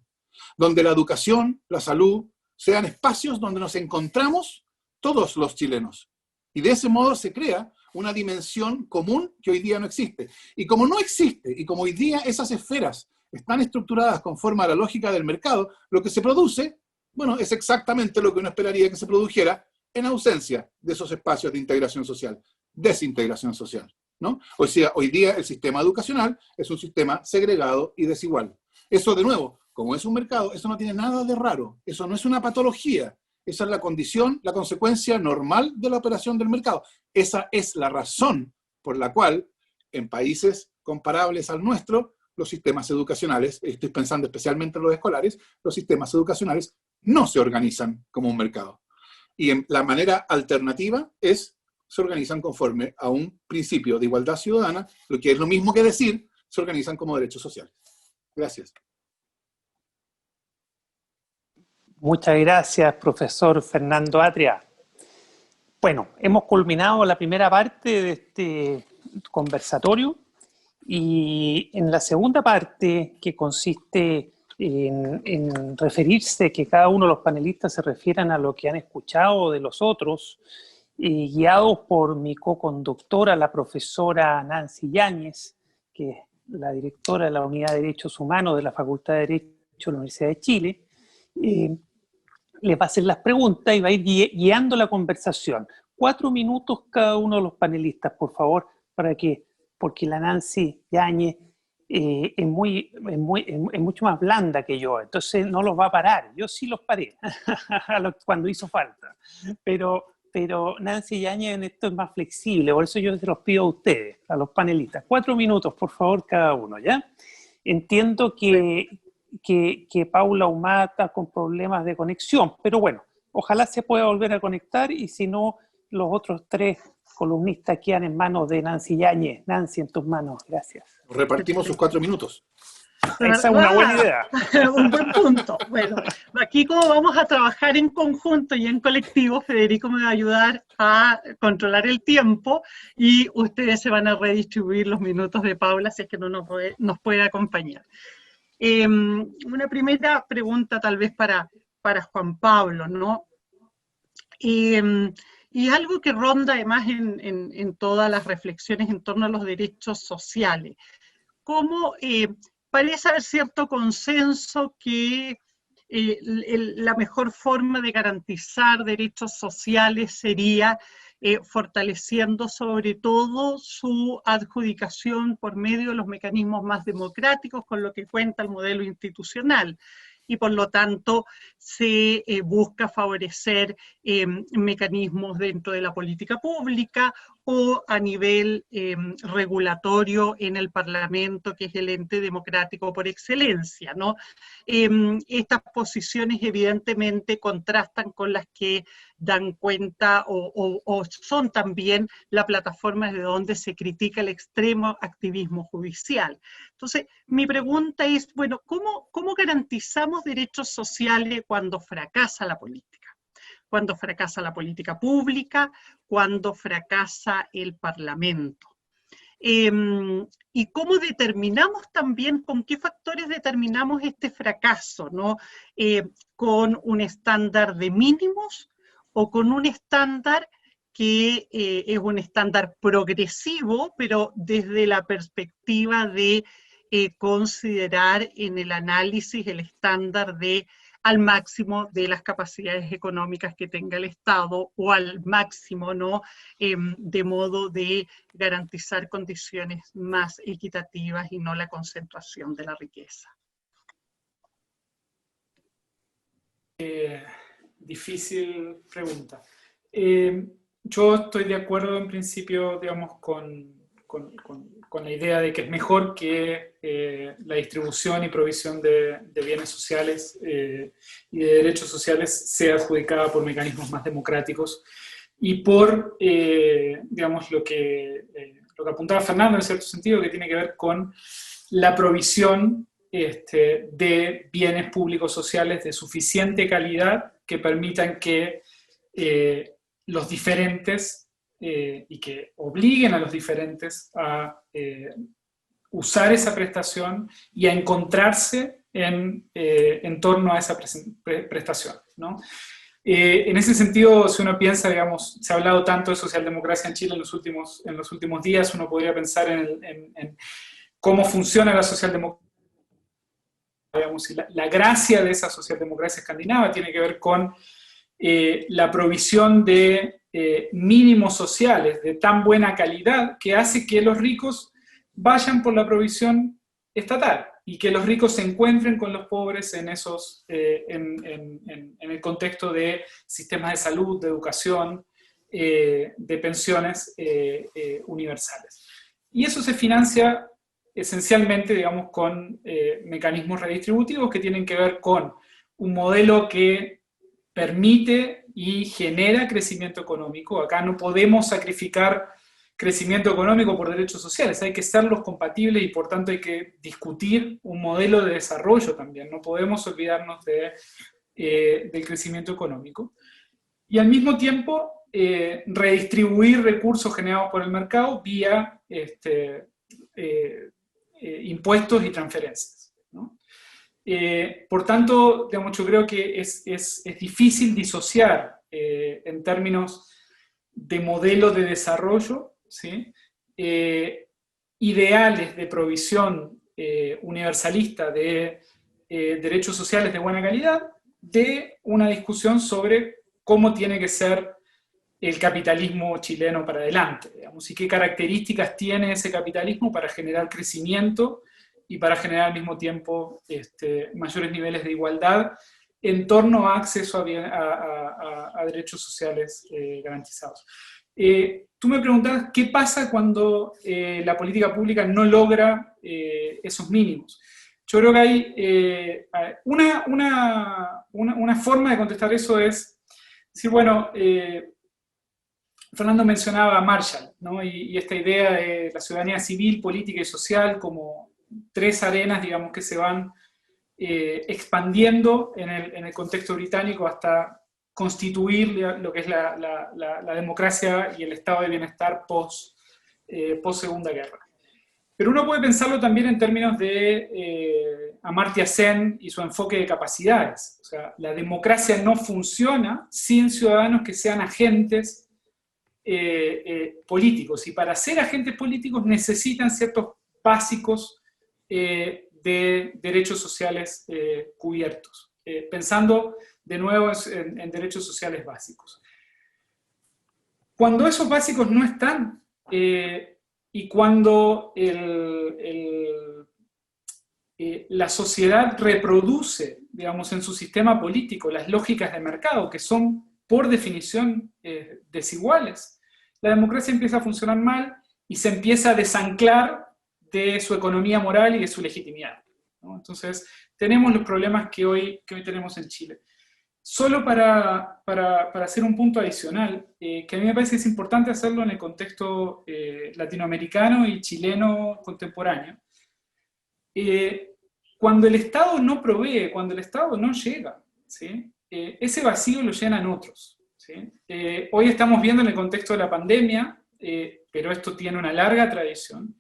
donde la educación, la salud, sean espacios donde nos encontramos todos los chilenos. Y de ese modo se crea una dimensión común que hoy día no existe. Y como no existe, y como hoy día esas esferas están estructuradas conforme a la lógica del mercado, lo que se produce, bueno, es exactamente lo que uno esperaría que se produjera en ausencia de esos espacios de integración social, desintegración social, ¿no? O sea, hoy día el sistema educacional es un sistema segregado y desigual. Eso, de nuevo, como es un mercado, eso no tiene nada de raro, eso no es una patología, esa es la condición, la consecuencia normal de la operación del mercado. Esa es la razón por la cual en países comparables al nuestro, los sistemas educacionales, estoy pensando especialmente en los escolares, los sistemas educacionales no se organizan como un mercado. Y la manera alternativa se organizan conforme a un principio de igualdad ciudadana, lo que es lo mismo que decir, se organizan como derechos sociales. Gracias. Muchas gracias, profesor Fernando Atria. Bueno, hemos culminado la primera parte de este conversatorio y en la segunda parte, que consiste en referirse, que cada uno de los panelistas se refieran a lo que han escuchado de los otros, guiados por mi co-conductora, la profesora Nancy Yáñez, que es la directora de la Unidad de Derechos Humanos de la Facultad de Derecho de la Universidad de Chile. Les va a hacer las preguntas y va a ir guiando la conversación. 4 minutos cada uno de los panelistas, por favor, porque la Nancy Yáñez es mucho más blanda que yo, entonces no los va a parar. Yo sí los paré cuando hizo falta, pero Nancy Yáñez en esto es más flexible, por eso yo se los pido a ustedes, a los panelistas. 4 minutos, por favor, cada uno, ¿ya? Entiendo que Paula Humada está con problemas de conexión, pero bueno, ojalá se pueda volver a conectar y si no, los otros 3 columnistas quedan en manos de Nancy Yáñez. Nancy, en tus manos, gracias. Repartimos sus 4 minutos. Esa es una buena idea. Un buen punto. Bueno, aquí como vamos a trabajar en conjunto y en colectivo, Federico me va a ayudar a controlar el tiempo y ustedes se van a redistribuir los minutos de Paula si es que no nos puede acompañar. Una primera pregunta tal vez para Juan Pablo, ¿no? Y algo que ronda además en todas las reflexiones en torno a los derechos sociales. ¿Cómo parece haber cierto consenso que la mejor forma de garantizar derechos sociales sería fortaleciendo sobre todo su adjudicación por medio de los mecanismos más democráticos con lo que cuenta el modelo institucional? Y por lo tanto se busca favorecer mecanismos dentro de la política pública o a nivel regulatorio en el Parlamento, que es el ente democrático por excelencia, ¿no? Estas posiciones evidentemente contrastan con las que dan cuenta o son también la plataforma de donde se critica el extremo activismo judicial. Entonces, mi pregunta es, bueno, ¿cómo garantizamos derechos sociales cuando fracasa la política? Cuando fracasa la política pública, cuando fracasa el Parlamento. Y cómo determinamos también, con qué factores determinamos este fracaso, ¿no? Con un estándar de mínimos o con un estándar que es un estándar progresivo, pero desde la perspectiva de considerar en el análisis el estándar de al máximo de las capacidades económicas que tenga el Estado o al máximo, ¿no? De modo de garantizar condiciones más equitativas y no la concentración de la riqueza. Difícil pregunta. Yo estoy de acuerdo en principio, digamos, con la idea de que es mejor que la distribución y provisión de bienes sociales y de derechos sociales sea adjudicada por mecanismos más democráticos y por, digamos, lo que apuntaba Fernando en cierto sentido, que tiene que ver con la provisión de bienes públicos sociales de suficiente calidad que permitan que los diferentes y que obliguen a los diferentes a usar esa prestación y a encontrarse en torno a esa prestación, ¿no? En ese sentido, si uno piensa, digamos, se ha hablado tanto de socialdemocracia en Chile en los últimos días, uno podría pensar en cómo funciona la socialdemocracia, digamos, y la gracia de esa socialdemocracia escandinava tiene que ver con la provisión de mínimos sociales de tan buena calidad que hace que los ricos vayan por la provisión estatal y que los ricos se encuentren con los pobres en el contexto de sistemas de salud, de educación, de pensiones universales. Y eso se financia esencialmente, digamos, con mecanismos redistributivos que tienen que ver con un modelo que permite y genera crecimiento económico. Acá no podemos sacrificar crecimiento económico por derechos sociales, hay que serlos compatibles y por tanto hay que discutir un modelo de desarrollo también, no podemos olvidarnos del crecimiento económico. Y al mismo tiempo redistribuir recursos generados por el mercado vía impuestos y transferencias, ¿no? Por tanto, digamos, yo creo que es difícil disociar en términos de modelo de desarrollo, ¿sí? Ideales de provisión universalista de derechos sociales de buena calidad, de una discusión sobre cómo tiene que ser el capitalismo chileno para adelante, digamos, y qué características tiene ese capitalismo para generar crecimiento y para generar al mismo tiempo mayores niveles de igualdad en torno a acceso a derechos sociales garantizados. Tú me preguntabas qué pasa cuando la política pública no logra esos mínimos. Yo creo que hay una forma de contestar eso es decir, bueno, Fernando mencionaba a Marshall, ¿no? y esta idea de la ciudadanía civil, política y social como tres arenas, digamos, que se van expandiendo en el contexto británico hasta constituir lo que es la democracia y el estado de bienestar post Segunda Guerra. Pero uno puede pensarlo también en términos de Amartya Sen y su enfoque de capacidades. O sea, la democracia no funciona sin ciudadanos que sean agentes políticos, y para ser agentes políticos necesitan ciertos básicos de derechos sociales cubiertos, pensando de nuevo en derechos sociales básicos. Cuando esos básicos no están, y cuando la sociedad reproduce, digamos, en su sistema político las lógicas de mercado, que son por definición desiguales, la democracia empieza a funcionar mal y se empieza a desanclar de su economía moral y de su legitimidad, ¿no? Entonces, tenemos los problemas que hoy tenemos en Chile. Solo para hacer un punto adicional, que a mí me parece que es importante hacerlo en el contexto latinoamericano y chileno contemporáneo. Cuando el Estado no provee, cuando el Estado no llega, ¿sí? Ese vacío lo llenan otros, ¿sí? Hoy estamos viendo en el contexto de la pandemia, pero esto tiene una larga tradición,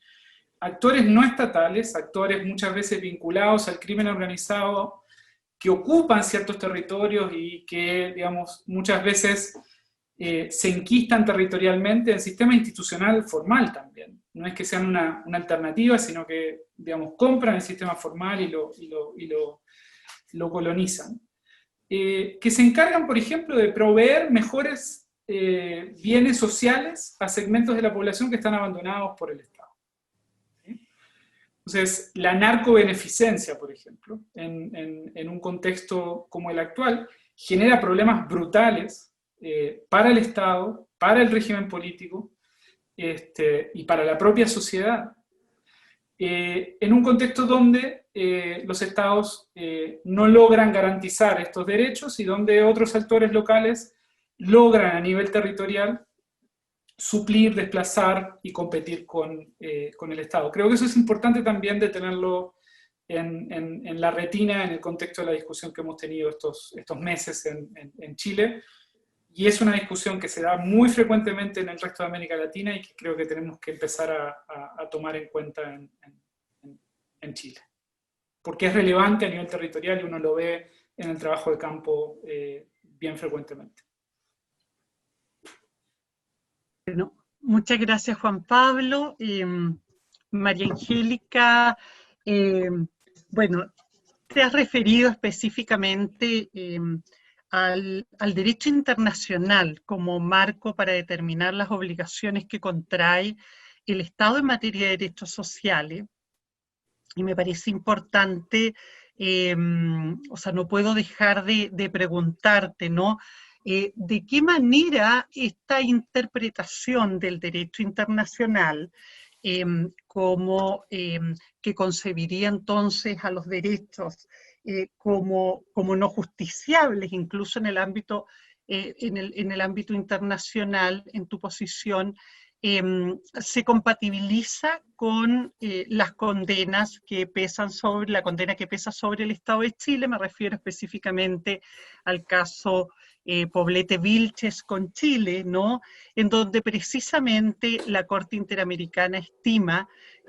actores no estatales, actores muchas veces vinculados al crimen organizado, que ocupan ciertos territorios y que, digamos, muchas veces se enquistan territorialmente en sistema institucional formal también. No es que sean una alternativa, sino que, digamos, compran el sistema formal y lo colonizan. Que se encargan, por ejemplo, de proveer mejores bienes sociales a segmentos de la población que están abandonados por el Estado. Entonces, la narcobeneficencia, por ejemplo, en un contexto como el actual, genera problemas brutales para el Estado, para el régimen político y para la propia sociedad, en un contexto donde los Estados no logran garantizar estos derechos y donde otros actores locales logran a nivel territorial suplir, desplazar y competir con el Estado. Creo que eso es importante también de tenerlo en la retina en el contexto de la discusión que hemos tenido estos meses en Chile, y es una discusión que se da muy frecuentemente en el resto de América Latina y que creo que tenemos que empezar a tomar en cuenta en Chile. Porque es relevante a nivel territorial y uno lo ve en el trabajo de campo bien frecuentemente. Bueno, muchas gracias, Juan Pablo. María Angélica, bueno, te has referido específicamente al derecho internacional como marco para determinar las obligaciones que contrae el Estado en materia de derechos sociales. Y me parece importante, o sea, no puedo dejar de preguntarte, ¿no? ¿De qué manera esta interpretación del derecho internacional que concebiría entonces a los derechos como no justiciables, incluso en el ámbito, en el ámbito internacional, en tu posición, se compatibiliza con las condenas que pesan sobre, la condena que pesa sobre el Estado de Chile? Me refiero específicamente al caso Poblete Vilches con Chile, ¿no? En donde precisamente la Corte Interamericana estima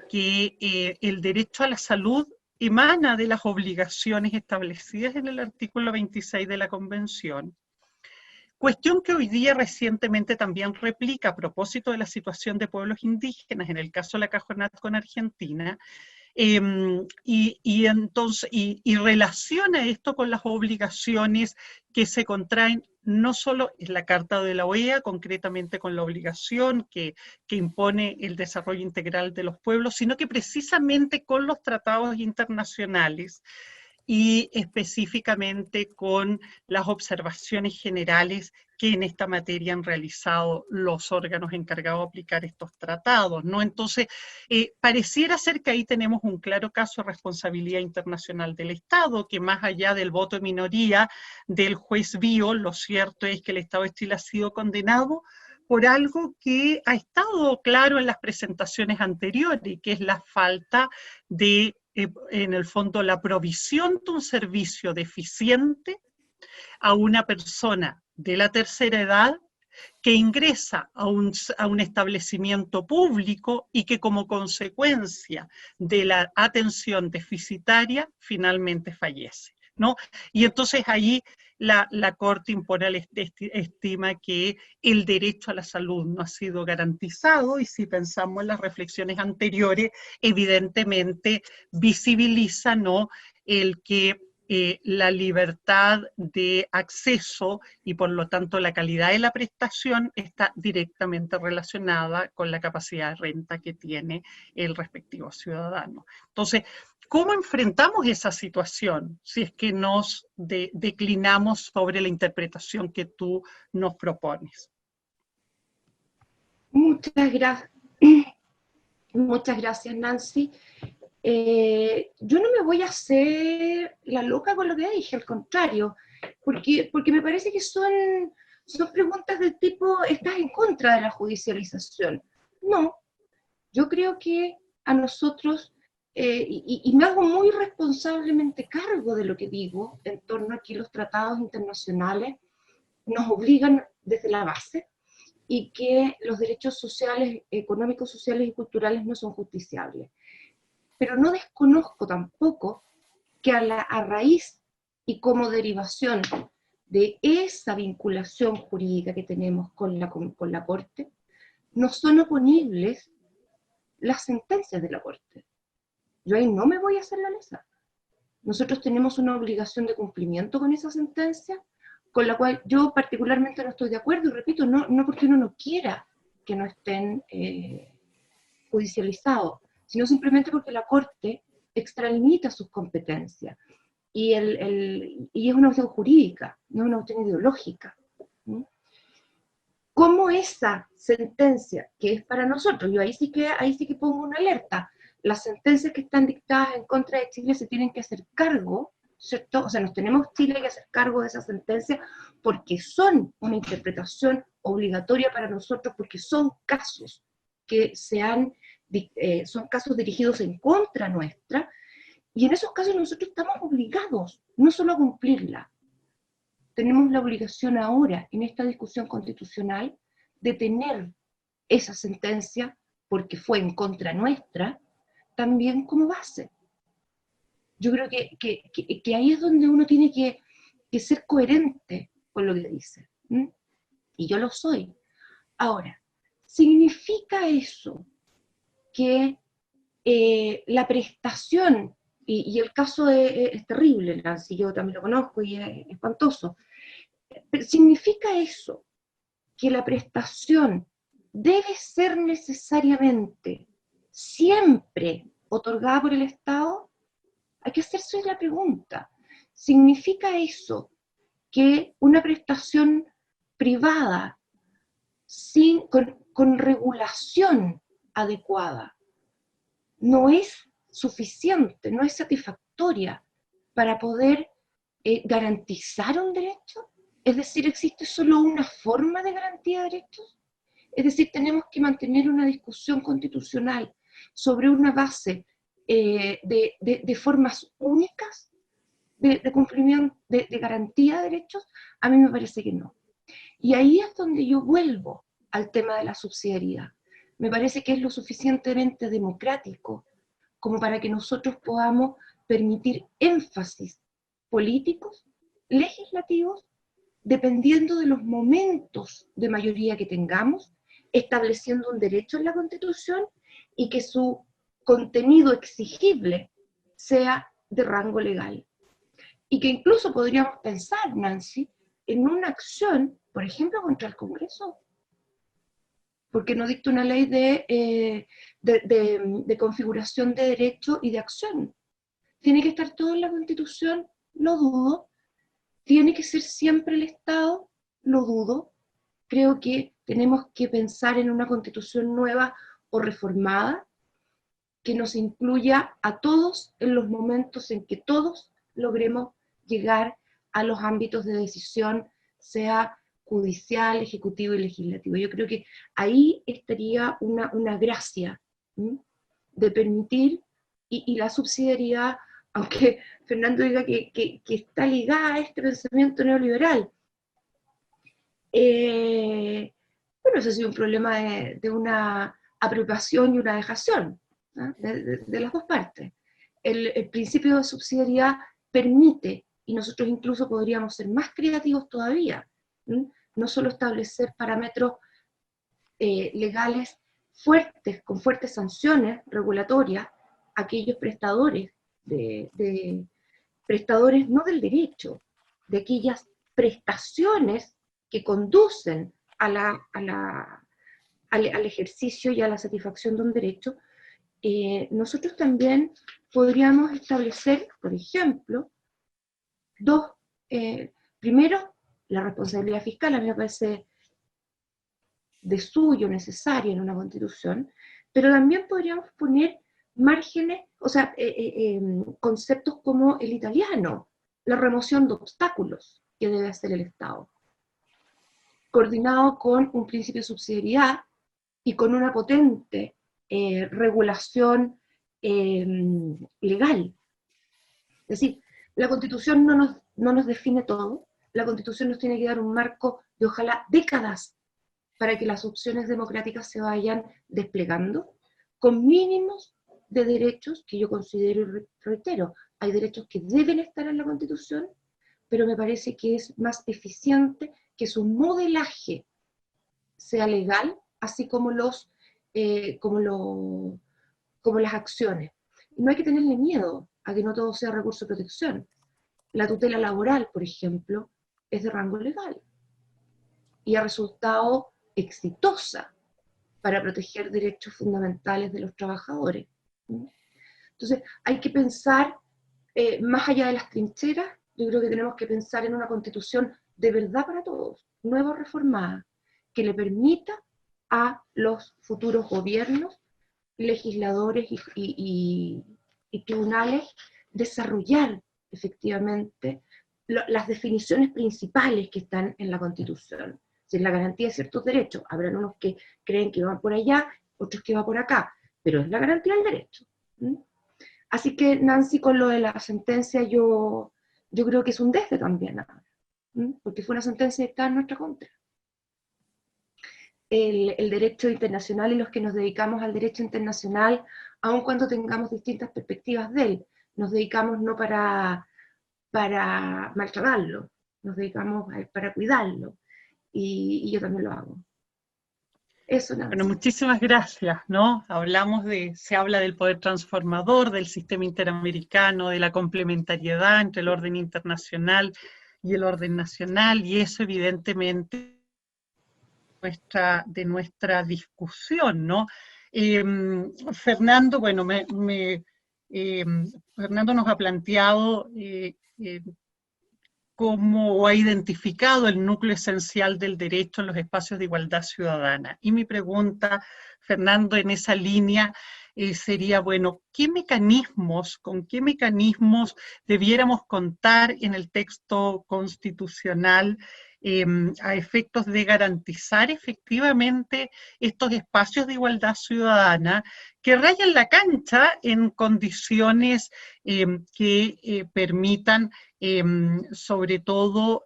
que el derecho a la salud emana de las obligaciones establecidas en el artículo 26 de la Convención. Cuestión que hoy día recientemente también replica a propósito de la situación de pueblos indígenas, en el caso de la Cajonat con Argentina, y relaciona esto con las obligaciones que se contraen no solo en la Carta de la OEA, concretamente con la obligación que impone el desarrollo integral de los pueblos, sino que precisamente con los tratados internacionales y específicamente con las observaciones generales que en esta materia han realizado los órganos encargados de aplicar estos tratados, ¿no? Entonces, pareciera ser que ahí tenemos un claro caso de responsabilidad internacional del Estado, que más allá del voto de minoría del juez Bio, lo cierto es que el Estado de Chile ha sido condenado por algo que ha estado claro en las presentaciones anteriores, y que es la falta de, en el fondo, la provisión de un servicio deficiente a una persona de la tercera edad que ingresa a un establecimiento público y que como consecuencia de la atención deficitaria finalmente fallece, ¿no? Y entonces ahí la Corte estima que el derecho a la salud no ha sido garantizado, y si pensamos en las reflexiones anteriores, evidentemente visibiliza, ¿no?, el que la libertad de acceso y por lo tanto la calidad de la prestación está directamente relacionada con la capacidad de renta que tiene el respectivo ciudadano. Entonces, ¿cómo enfrentamos esa situación si es que nos declinamos sobre la interpretación que tú nos propones? Muchas gracias. Muchas gracias, Nancy. Yo no me voy a hacer la loca con lo que dije, al contrario, porque me parece que son preguntas del tipo, ¿estás en contra de la judicialización? No, yo creo que a nosotros, y me hago muy responsablemente cargo de lo que digo, en torno a que los tratados internacionales nos obligan desde la base, y que los derechos sociales, económicos, sociales y culturales no son justiciables. Pero no desconozco tampoco que a raíz y como derivación de esa vinculación jurídica que tenemos con la Corte, no son oponibles las sentencias de la Corte. Yo ahí no me voy a hacer la lesa. Nosotros tenemos una obligación de cumplimiento con esa sentencia, con la cual yo particularmente no estoy de acuerdo, y repito, no porque uno no quiera que no estén judicializados, sino simplemente porque la Corte extralimita sus competencias, y es una cuestión jurídica, no es una cuestión ideológica. ¿Cómo esa sentencia, que es para nosotros, yo ahí sí que pongo una alerta, las sentencias que están dictadas en contra de Chile se tienen que hacer cargo, ¿cierto? O sea, nos tenemos Chile que hacer cargo de esa sentencia porque son una interpretación obligatoria para nosotros, porque son casos que son casos dirigidos en contra nuestra, y en esos casos nosotros estamos obligados no solo a cumplirla, tenemos la obligación ahora, en esta discusión constitucional, de tener esa sentencia, porque fue en contra nuestra, también como base. Yo creo que ahí es donde uno tiene que ser coherente con lo que dice. Y yo lo soy. Ahora, ¿significa eso que la prestación, y el caso es terrible, Nancy, yo también lo conozco y es espantoso, ¿significa eso que la prestación debe ser necesariamente siempre otorgada por el Estado? Hay que hacerse la pregunta. ¿Significa eso que una prestación privada con regulación adecuada no es suficiente, no es satisfactoria para poder garantizar un derecho? Es decir, ¿existe solo una forma de garantía de derechos? Es decir, tenemos que mantener una discusión constitucional sobre una base de formas únicas de cumplimiento, de garantía de derechos. A mí me parece que no. Y ahí es donde yo vuelvo al tema de la subsidiariedad. Me parece que es lo suficientemente democrático como para que nosotros podamos permitir énfasis políticos, legislativos, dependiendo de los momentos de mayoría que tengamos, estableciendo un derecho en la Constitución y que su contenido exigible sea de rango legal. Y que incluso podríamos pensar, Nancy, en una acción, por ejemplo, contra el Congreso, porque no dicta una ley de configuración de derecho y de acción. ¿Tiene que estar todo en la Constitución? Lo dudo. ¿Tiene que ser siempre el Estado? Lo dudo. Creo que tenemos que pensar en una Constitución nueva o reformada que nos incluya a todos en los momentos en que todos logremos llegar a los ámbitos de decisión, sea judicial, ejecutivo y legislativo. Yo creo que ahí estaría una gracia, ¿sí?, de permitir, y la subsidiariedad, aunque Fernando diga que está ligada a este pensamiento neoliberal. Bueno, eso ha sido un problema de una apropiación y una dejación, ¿no?, de las dos partes. El principio de subsidiariedad permite, y nosotros incluso podríamos ser más creativos todavía, no solo establecer parámetros legales fuertes, con fuertes sanciones regulatorias a aquellos prestadores, prestadores no del derecho, de aquellas prestaciones que conducen al ejercicio y a la satisfacción de un derecho. Nosotros también podríamos establecer, por ejemplo, primero, la responsabilidad fiscal. A mí me parece de suyo necesaria en una constitución, pero también podríamos poner márgenes, o sea, conceptos como el italiano, la remoción de obstáculos que debe hacer el Estado, coordinado con un principio de subsidiariedad y con una potente regulación legal. Es decir, la Constitución no nos define todo, la Constitución nos tiene que dar un marco de ojalá décadas para que las opciones democráticas se vayan desplegando, con mínimos de derechos que yo considero y reitero. Hay derechos que deben estar en la Constitución, pero me parece que es más eficiente que su modelaje sea legal, así como como las acciones. Y no hay que tenerle miedo a que no todo sea recurso de protección. La tutela laboral, por ejemplo, es de rango legal y ha resultado exitosa para proteger derechos fundamentales de los trabajadores. Entonces, hay que pensar más allá de las trincheras. Yo creo que tenemos que pensar en una constitución de verdad para todos, nueva o reformada, que le permita a los futuros gobiernos, legisladores y tribunales desarrollar efectivamente las definiciones principales que están en la Constitución. Es decir, la garantía de ciertos derechos. Habrán unos que creen que van por allá, otros que van por acá, pero es la garantía del derecho. Así que, Nancy, con lo de la sentencia, yo creo que es un desde también ahora, porque fue una sentencia que está en nuestra contra. El derecho internacional y los que nos dedicamos al derecho internacional, aun cuando tengamos distintas perspectivas de él, nos dedicamos no para maltratarlo, nos dedicamos para cuidarlo, y yo también lo hago. Eso, Nancy. Bueno, muchísimas gracias, ¿no? Se habla del poder transformador, del sistema interamericano, de la complementariedad entre el orden internacional y el orden nacional, y eso evidentemente de nuestra discusión, ¿no? Fernando, bueno, Fernando nos ha planteado cómo ha identificado el núcleo esencial del derecho en los espacios de igualdad ciudadana. Y mi pregunta, Fernando, en esa línea sería, bueno, ¿con qué mecanismos debiéramos contar en el texto constitucional a efectos de garantizar efectivamente estos espacios de igualdad ciudadana que rayan la cancha en condiciones que permitan sobre todo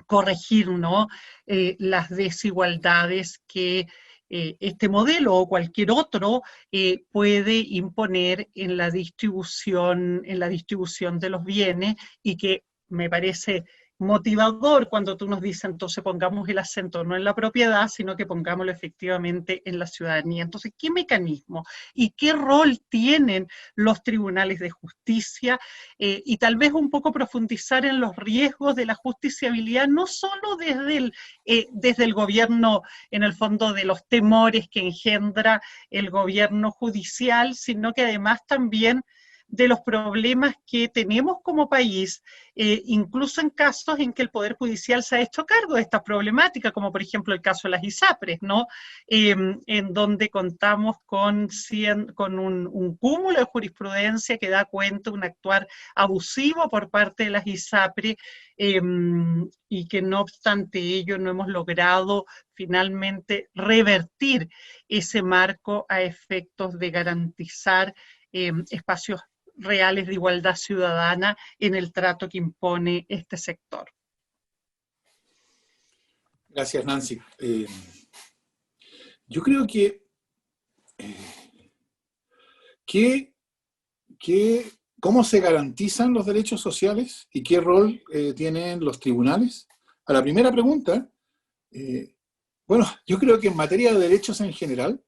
corregir, ¿no? Las desigualdades que este modelo o cualquier otro puede imponer en la distribución de los bienes, y que me parece motivador cuando tú nos dices, entonces pongamos el acento no en la propiedad, sino que pongámoslo efectivamente en la ciudadanía. Entonces, ¿qué mecanismo y qué rol tienen los tribunales de justicia? Y tal vez un poco profundizar en los riesgos de la justiciabilidad, no solo desde el gobierno, en el fondo de los temores que engendra el gobierno judicial, sino que además también de los problemas que tenemos como país, incluso en casos en que el Poder Judicial se ha hecho cargo de esta problemática, como por ejemplo el caso de las ISAPRES, ¿no? En donde contamos con un cúmulo de jurisprudencia que da cuenta de un actuar abusivo por parte de las ISAPRES, y que no obstante ello no hemos logrado finalmente revertir ese marco a efectos de garantizar espacios reales de igualdad ciudadana en el trato que impone este sector. Gracias, Nancy. Yo creo que ¿cómo se garantizan los derechos sociales y qué rol tienen los tribunales? A la primera pregunta, bueno, yo creo que en materia de derechos en general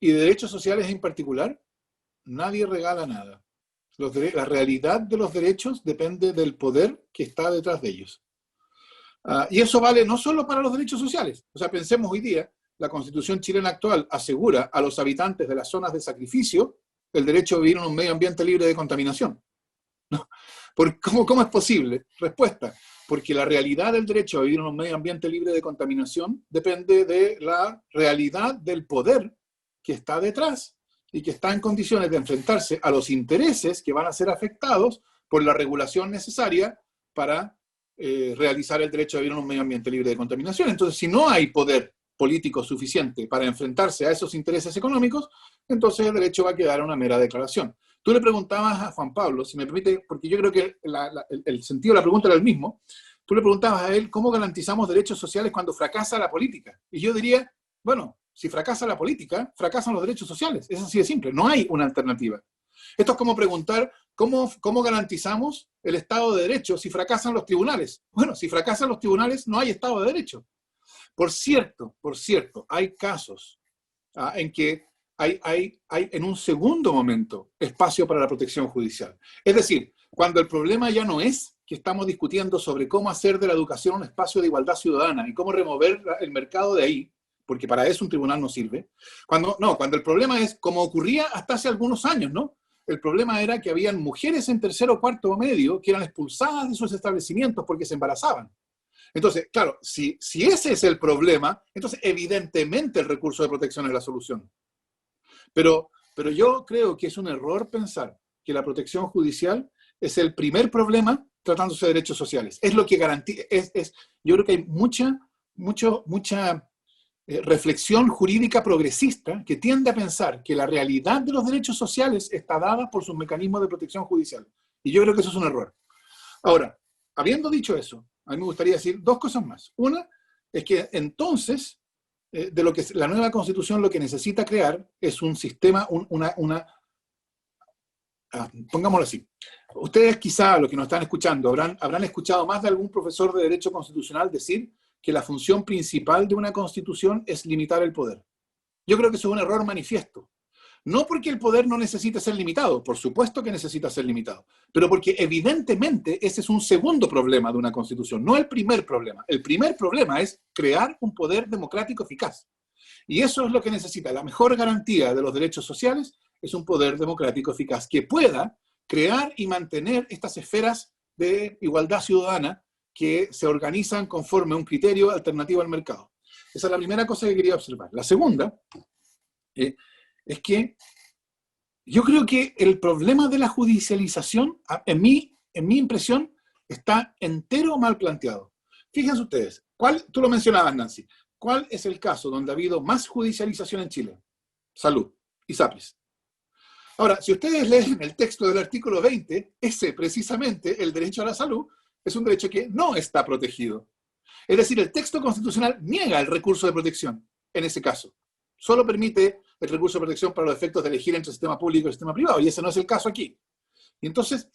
y de derechos sociales en particular, nadie regala nada. La realidad de los derechos depende del poder que está detrás de ellos. Y eso vale no solo para los derechos sociales. O sea, pensemos hoy día, la Constitución chilena actual asegura a los habitantes de las zonas de sacrificio el derecho a vivir en un medio ambiente libre de contaminación, ¿no? ¿Cómo es posible? Respuesta, porque la realidad del derecho a vivir en un medio ambiente libre de contaminación depende de la realidad del poder que está detrás y que está en condiciones de enfrentarse a los intereses que van a ser afectados por la regulación necesaria para realizar el derecho a vivir en un medio ambiente libre de contaminación. Entonces, si no hay poder político suficiente para enfrentarse a esos intereses económicos, entonces el derecho va a quedar una mera declaración. Tú le preguntabas a Juan Pablo, si me permite, porque yo creo que el sentido de la pregunta era el mismo, tú le preguntabas a él cómo garantizamos derechos sociales cuando fracasa la política. Y yo diría, bueno, si fracasa la política, fracasan los derechos sociales. Es así de simple, no hay una alternativa. Esto es como preguntar cómo garantizamos el Estado de Derecho si fracasan los tribunales. Bueno, si fracasan los tribunales, no hay Estado de Derecho. Por cierto, hay casos en que hay en un segundo momento espacio para la protección judicial. Es decir, cuando el problema ya no es que estamos discutiendo sobre cómo hacer de la educación un espacio de igualdad ciudadana y cómo remover el mercado de ahí, porque para eso un tribunal no sirve. Cuando el problema es, como ocurría hasta hace algunos años, ¿no? El problema era que habían mujeres en tercero o cuarto medio que eran expulsadas de sus establecimientos porque se embarazaban. Entonces, claro, si ese es el problema, entonces evidentemente el recurso de protección es la solución. Pero yo creo que es un error pensar que la protección judicial es el primer problema tratándose de derechos sociales. Es lo que garantiza, yo creo que hay mucha reflexión jurídica progresista que tiende a pensar que la realidad de los derechos sociales está dada por sus mecanismos de protección judicial. Y yo creo que eso es un error. Ahora, habiendo dicho eso, a mí me gustaría decir dos cosas más. Una es que entonces, de lo que la nueva Constitución lo que necesita crear es un sistema, pongámoslo así. Ustedes quizá, los que nos están escuchando, habrán escuchado más de algún profesor de Derecho Constitucional decir que la función principal de una Constitución es limitar el poder. Yo creo que eso es un error manifiesto. No porque el poder no necesite ser limitado, por supuesto que necesita ser limitado, pero porque evidentemente ese es un segundo problema de una Constitución, no el primer problema. El primer problema es crear un poder democrático eficaz. Y eso es lo que necesita. La mejor garantía de los derechos sociales es un poder democrático eficaz que pueda crear y mantener estas esferas de igualdad ciudadana que se organizan conforme a un criterio alternativo al mercado. Esa es la primera cosa que quería observar. La segunda es que yo creo que el problema de la judicialización, en mi impresión, está entero mal planteado. Fíjense ustedes, tú lo mencionabas, Nancy, ¿cuál es el caso donde ha habido más judicialización en Chile? Salud, ISAPRES. Ahora, si ustedes leen el texto del artículo 20, ese precisamente, el derecho a la salud, es un derecho que no está protegido. Es decir, el texto constitucional niega el recurso de protección en ese caso. Solo permite el recurso de protección para los efectos de elegir entre el sistema público y el sistema privado, y ese no es el caso aquí. Y entonces,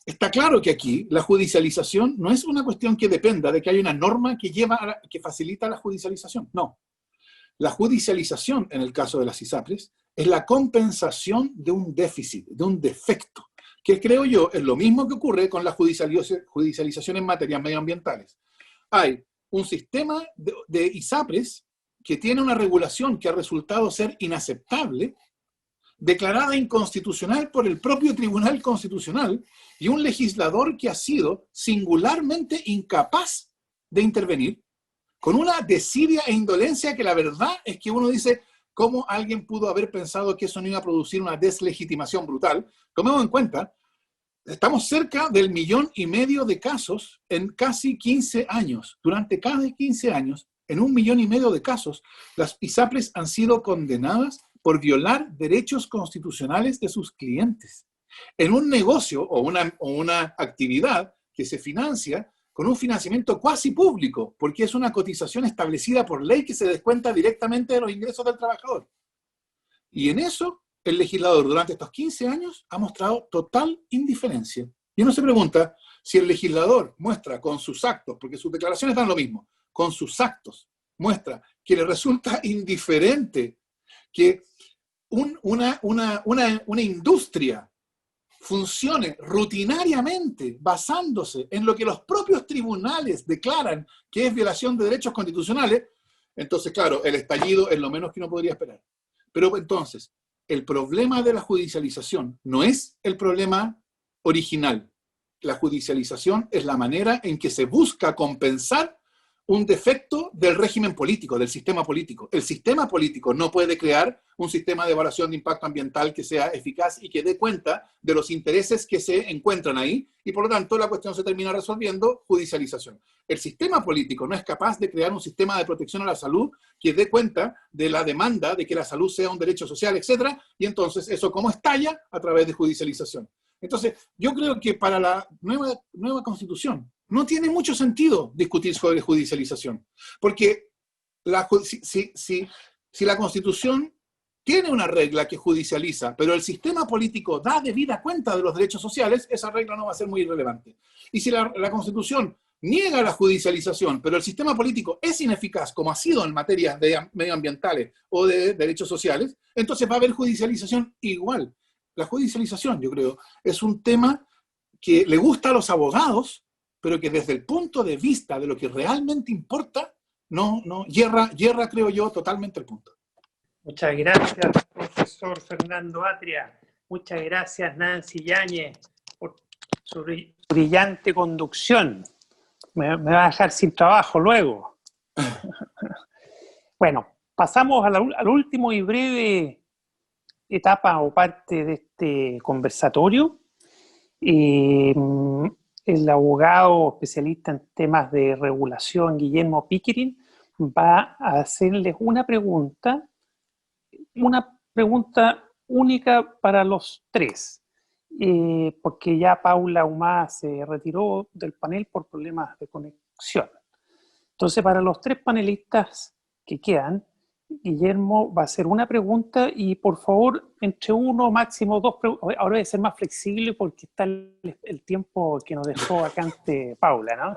está claro que aquí la judicialización no es una cuestión que dependa de que haya una norma que facilita la judicialización. No. La judicialización, en el caso de las ISAPRES, es la compensación de un déficit, de un defecto, que creo yo es lo mismo que ocurre con la judicialización en materias medioambientales. Hay un sistema de ISAPRES que tiene una regulación que ha resultado ser inaceptable, declarada inconstitucional por el propio Tribunal Constitucional, y un legislador que ha sido singularmente incapaz de intervenir, con una desidia e indolencia que la verdad es que uno dice, ¿cómo alguien pudo haber pensado que eso no iba a producir una deslegitimación brutal? Tomemos en cuenta, estamos cerca del 1,5 millones de casos en casi 15 años. Durante cada 15 años, en 1,5 millones de casos, las ISAPRES han sido condenadas por violar derechos constitucionales de sus clientes. En un negocio o una actividad que se financia con un financiamiento cuasi público, porque es una cotización establecida por ley que se descuenta directamente de los ingresos del trabajador. Y en eso, el legislador durante estos 15 años ha mostrado total indiferencia. Y uno se pregunta si el legislador muestra con sus actos, porque sus declaraciones dan lo mismo, con sus actos muestra que le resulta indiferente que una industria funcione rutinariamente basándose en lo que los propios tribunales declaran que es violación de derechos constitucionales, entonces, claro, el estallido es lo menos que uno podría esperar. Pero entonces, el problema de la judicialización no es el problema original. la judicialización es la manera en que se busca compensar un defecto del régimen político, del sistema político. El sistema político no puede crear un sistema de evaluación de impacto ambiental que sea eficaz y que dé cuenta de los intereses que se encuentran ahí, y por lo tanto la cuestión se termina resolviendo judicialización. El sistema político no es capaz de crear un sistema de protección a la salud que dé cuenta de la demanda de que la salud sea un derecho social, etcétera, y entonces eso cómo estalla a través de judicialización. Entonces, yo creo que para la nueva Constitución no tiene mucho sentido discutir sobre judicialización, porque si la Constitución tiene una regla que judicializa, pero el sistema político da debida cuenta de los derechos sociales, esa regla no va a ser muy relevante. Y si la Constitución niega la judicialización, pero el sistema político es ineficaz, como ha sido en materias medioambientales o de derechos sociales, entonces va a haber judicialización igual. La judicialización, yo creo, es un tema que le gusta a los abogados, pero que desde el punto de vista de lo que realmente importa, hierra, creo yo, totalmente el punto. Muchas gracias, profesor Fernando Atria. Muchas gracias, Nancy Yáñez, por su brillante conducción. Me va a dejar sin trabajo luego. Bueno, pasamos a la última y breve etapa o parte de este conversatorio. El abogado especialista en temas de regulación, Guillermo Pickering, va a hacerles una pregunta única para los tres, porque ya Paula Humá se retiró del panel por problemas de conexión. Entonces, para los tres panelistas que quedan, Guillermo va a hacer una pregunta y por favor, entre uno, máximo dos preguntas. Ahora voy a ser más flexible porque está el tiempo que nos dejó vacante Paula, ¿no?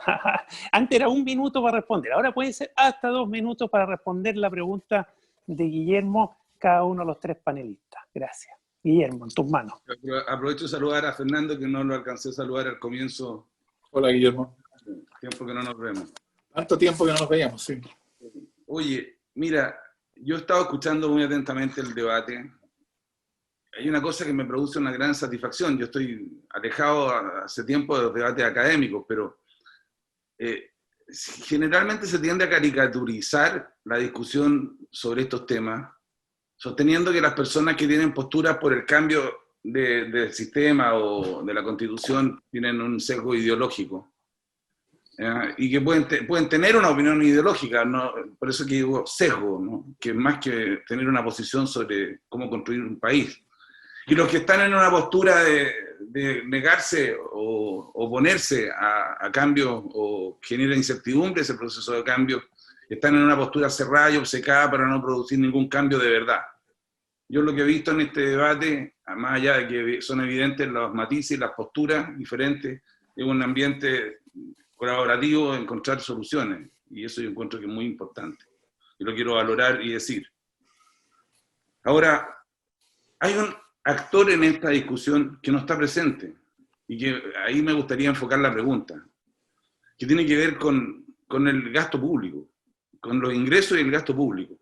Antes era 1 minuto para responder, ahora puede ser hasta 2 minutos para responder la pregunta de Guillermo, cada uno de los tres panelistas. Gracias. Guillermo, en tus manos. Aprovecho de saludar a Fernando, que no lo alcancé a saludar al comienzo. Hola, Guillermo. Tiempo que no nos vemos. Tanto tiempo que no nos veíamos, sí. Oye, mira, yo he estado escuchando muy atentamente el debate. Hay una cosa que me produce una gran satisfacción. Yo estoy alejado hace tiempo de los debates académicos, pero generalmente se tiende a caricaturizar la discusión sobre estos temas, sosteniendo que las personas que tienen posturas por el cambio del sistema o de la Constitución tienen un sesgo ideológico. Y que pueden tener una opinión ideológica, ¿no? Por eso que digo sesgo, ¿no? Que más que tener una posición sobre cómo construir un país. Y los que están en una postura de negarse o oponerse a cambios o genera incertidumbre ese proceso de cambio, están en una postura cerrada y obcecada para no producir ningún cambio de verdad. Yo lo que he visto en este debate, más allá de que son evidentes los matices y las posturas diferentes, es un ambiente colaborativo, encontrar soluciones, y eso yo encuentro que es muy importante, y lo quiero valorar y decir. Ahora, hay un actor en esta discusión que no está presente, y que ahí me gustaría enfocar la pregunta, que tiene que ver con el gasto público, con los ingresos y el gasto público.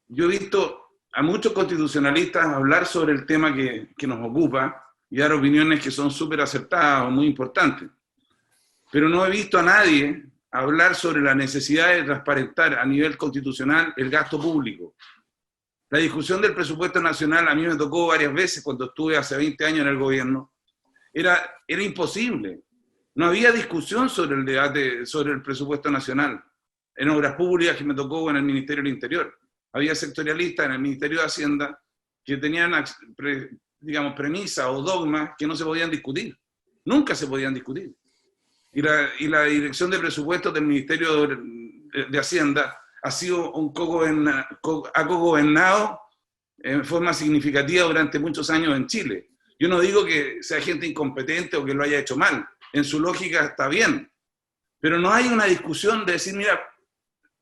Yo he visto a muchos constitucionalistas hablar sobre el tema que nos ocupa, y dar opiniones que son súper acertadas o muy importantes. Pero no he visto a nadie hablar sobre la necesidad de transparentar a nivel constitucional el gasto público. La discusión del presupuesto nacional a mí me tocó varias veces cuando estuve hace 20 años en el gobierno. Era imposible. No había discusión sobre el debate sobre el presupuesto nacional. En obras públicas que me tocó en el Ministerio del Interior. Había sectorialistas en el Ministerio de Hacienda que tenían, digamos, premisas o dogmas que no se podían discutir. Nunca se podían discutir. Y la dirección de presupuestos del Ministerio de Hacienda ha sido ha cogobernado en forma significativa durante muchos años en Chile. Yo no digo que sea gente incompetente o que lo haya hecho mal, en su lógica está bien, pero no hay una discusión de decir, mira,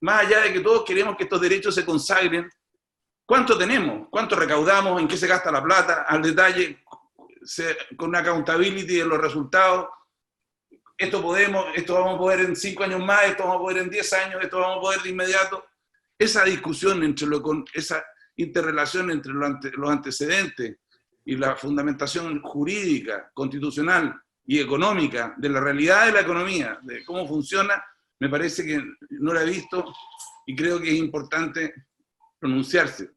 más allá de que todos queremos que estos derechos se consagren, ¿cuánto tenemos? ¿Cuánto recaudamos? ¿En qué se gasta la plata? Al detalle, con una accountability de los resultados. Esto vamos a poder en 5 años más, esto vamos a poder en 10 años, esto vamos a poder de inmediato. Esa discusión, esa interrelación entre los antecedentes y la fundamentación jurídica, constitucional y económica, de la realidad de la economía, de cómo funciona, me parece que no la he visto y creo que es importante pronunciarse.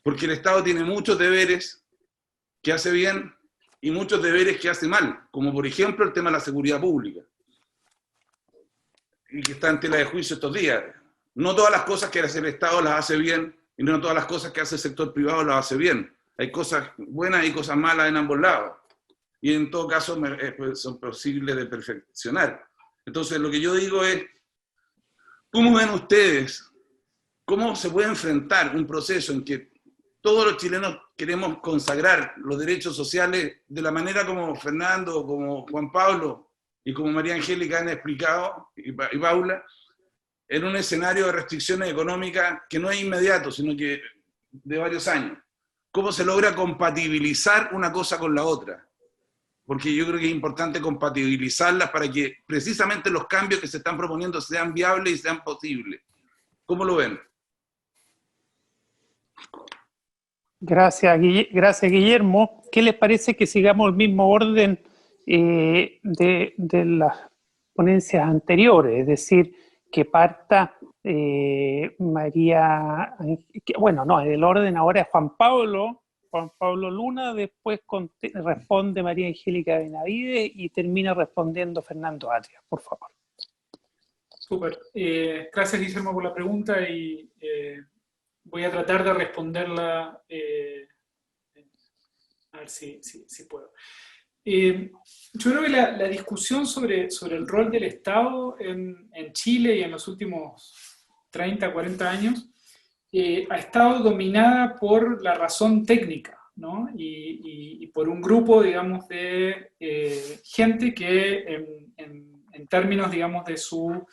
Porque el Estado tiene muchos deberes que hace bien y muchos deberes que hace mal, como por ejemplo el tema de la seguridad pública, y que está en tela de juicio estos días. No todas las cosas que hace el Estado las hace bien, y no todas las cosas que hace el sector privado las hace bien. Hay cosas buenas y cosas malas en ambos lados, y en todo caso son posibles de perfeccionar. Entonces lo que yo digo es, ¿cómo ven ustedes? ¿Cómo se puede enfrentar un proceso en que todos los chilenos queremos consagrar los derechos sociales de la manera como Fernando, como Juan Pablo y como María Angélica han explicado, y Paula, en un escenario de restricciones económicas que no es inmediato, sino que de varios años? ¿Cómo se logra compatibilizar una cosa con la otra? Porque yo creo que es importante compatibilizarlas para que precisamente los cambios que se están proponiendo sean viables y sean posibles. ¿Cómo lo ven? Gracias, Guillermo. ¿Qué les parece que sigamos el mismo orden de las ponencias anteriores? Es decir, que parta María, bueno, no, el orden ahora es Juan Pablo Luna, después responde María Angélica Benavides y termina respondiendo Fernando Atria, por favor. Súper. Gracias, Guillermo, por la pregunta y voy a tratar de responderla, a ver si puedo. Yo creo que la discusión sobre el rol del Estado en Chile y en los últimos 30, 40 años ha estado dominada por la razón técnica, ¿no? Y por un grupo, digamos, de gente que en términos, digamos, de su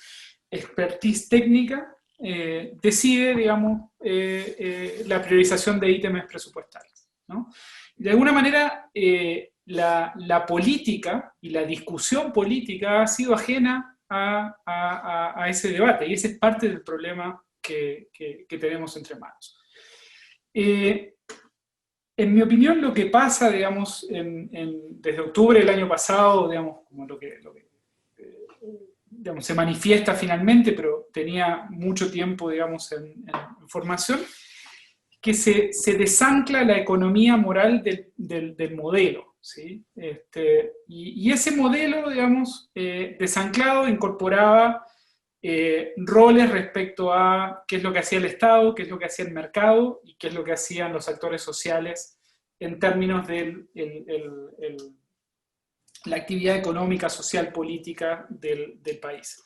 expertise técnica, decide, digamos, la priorización de ítems presupuestarios, ¿no? De alguna manera, la política y la discusión política ha sido ajena a ese debate, y ese es parte del problema que tenemos entre manos. En mi opinión, lo que pasa, digamos, desde octubre del año pasado, digamos, como lo que digamos, se manifiesta finalmente, pero tenía mucho tiempo, digamos, en formación, que se desancla la economía moral del modelo, ¿sí? Y ese modelo, digamos, desanclado incorporaba roles respecto a qué es lo que hacía el Estado, qué es lo que hacía el mercado y qué es lo que hacían los actores sociales en términos de la actividad económica, social, política del país.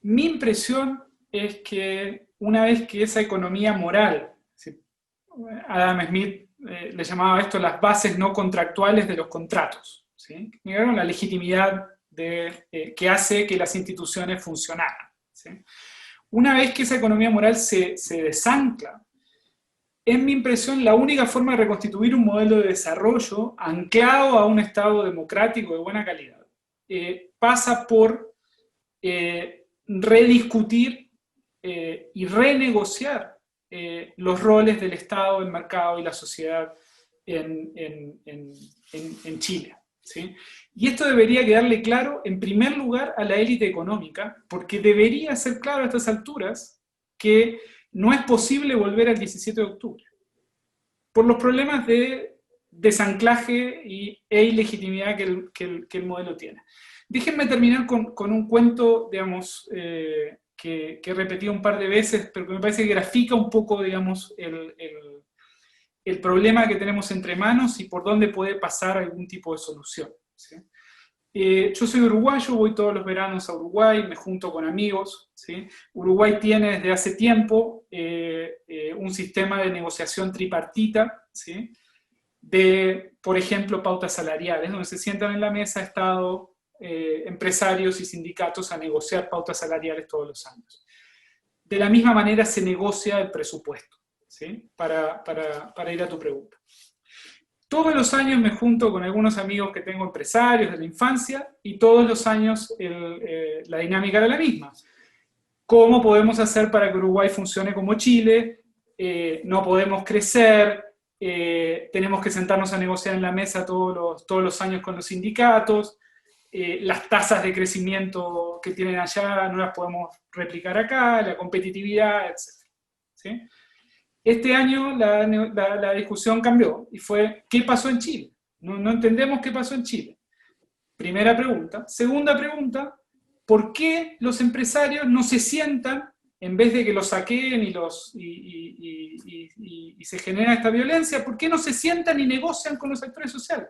Mi impresión es que una vez que esa economía moral, Adam Smith le llamaba esto las bases no contractuales de los contratos, ¿sí? La legitimidad que hace que las instituciones funcionaran, ¿sí? Una vez que esa economía moral se desancla, es mi impresión la única forma de reconstituir un modelo de desarrollo anclado a un Estado democrático de buena calidad. Pasa por rediscutir y renegociar los roles del Estado, el mercado y la sociedad en Chile, ¿sí? Y esto debería quedarle claro, en primer lugar, a la élite económica, porque debería ser claro a estas alturas que no es posible volver al 17 de octubre, por los problemas de desanclaje e ilegitimidad que el modelo tiene. Déjenme terminar con un cuento, digamos, que he repetido un par de veces, pero que me parece que grafica un poco, digamos, el problema que tenemos entre manos y por dónde puede pasar algún tipo de solución, ¿sí? Yo soy uruguayo, voy todos los veranos a Uruguay, me junto con amigos, ¿sí? Uruguay tiene desde hace tiempo un sistema de negociación tripartita, ¿sí? De, por ejemplo, pautas salariales, donde se sientan en la mesa Estado, empresarios y sindicatos a negociar pautas salariales todos los años. De la misma manera se negocia el presupuesto, ¿sí? Para ir a tu pregunta. Todos los años me junto con algunos amigos que tengo empresarios de la infancia y todos los años la dinámica era la misma. ¿Cómo podemos hacer para que Uruguay funcione como Chile? No podemos crecer, tenemos que sentarnos a negociar en la mesa todos los años con los sindicatos, las tasas de crecimiento que tienen allá no las podemos replicar acá, la competitividad, etc. ¿Sí? Este año la discusión cambió y fue, ¿qué pasó en Chile? No entendemos qué pasó en Chile. Primera pregunta. Segunda pregunta, ¿por qué los empresarios no se sientan, en vez de que los saqueen y se genera esta violencia, ¿por qué no se sientan y negocian con los actores sociales?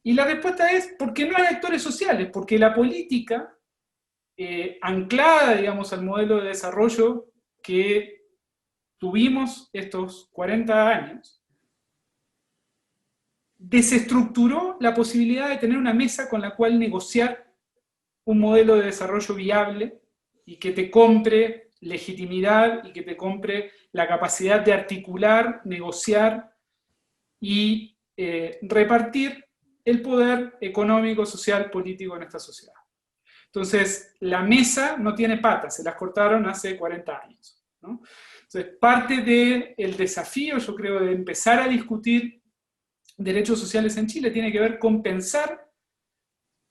Y la respuesta es, porque no hay actores sociales, porque la política, anclada, digamos, al modelo de desarrollo que tuvimos estos 40 años, desestructuró la posibilidad de tener una mesa con la cual negociar un modelo de desarrollo viable y que te compre legitimidad y que te compre la capacidad de articular, negociar y repartir el poder económico, social, político en esta sociedad. Entonces, la mesa no tiene patas, se las cortaron hace 40 años, ¿no? Entonces, parte del desafío, yo creo, de empezar a discutir derechos sociales en Chile tiene que ver con pensar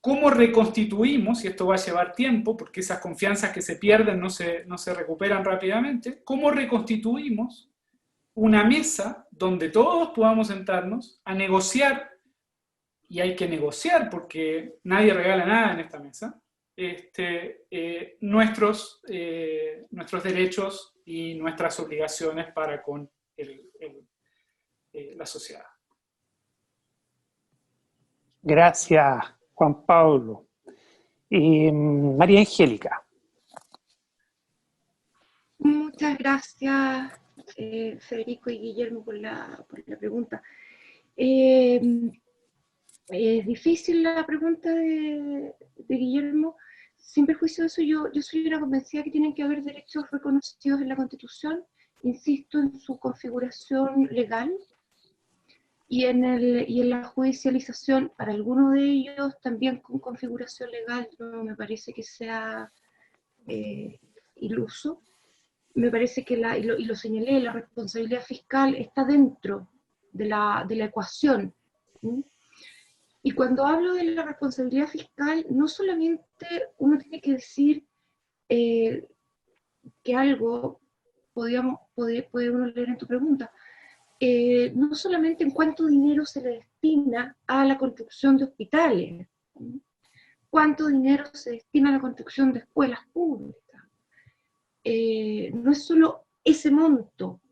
cómo reconstituimos, y esto va a llevar tiempo, porque esas confianzas que se pierden no se recuperan rápidamente, cómo reconstituimos una mesa donde todos podamos sentarnos a negociar, y hay que negociar porque nadie regala nada en esta mesa, nuestros derechos y nuestras obligaciones para con la sociedad. Gracias, Juan Pablo. María Angélica. Muchas gracias, Federico y Guillermo, por la pregunta. Es difícil la pregunta de Guillermo. Sin perjuicio de eso, yo soy una convencida que tienen que haber derechos reconocidos en la Constitución, insisto, en su configuración legal, y en la judicialización, para algunos de ellos también con configuración legal, no me parece que sea iluso. Me parece que, y lo señalé, la responsabilidad fiscal está dentro de la ecuación. ¿Sí? Y cuando hablo de la responsabilidad fiscal, no solamente uno tiene que decir que algo, puede uno leer en tu pregunta, no solamente en cuánto dinero se le destina a la construcción de hospitales, cuánto dinero se destina a la construcción de escuelas públicas. No es solo ese monto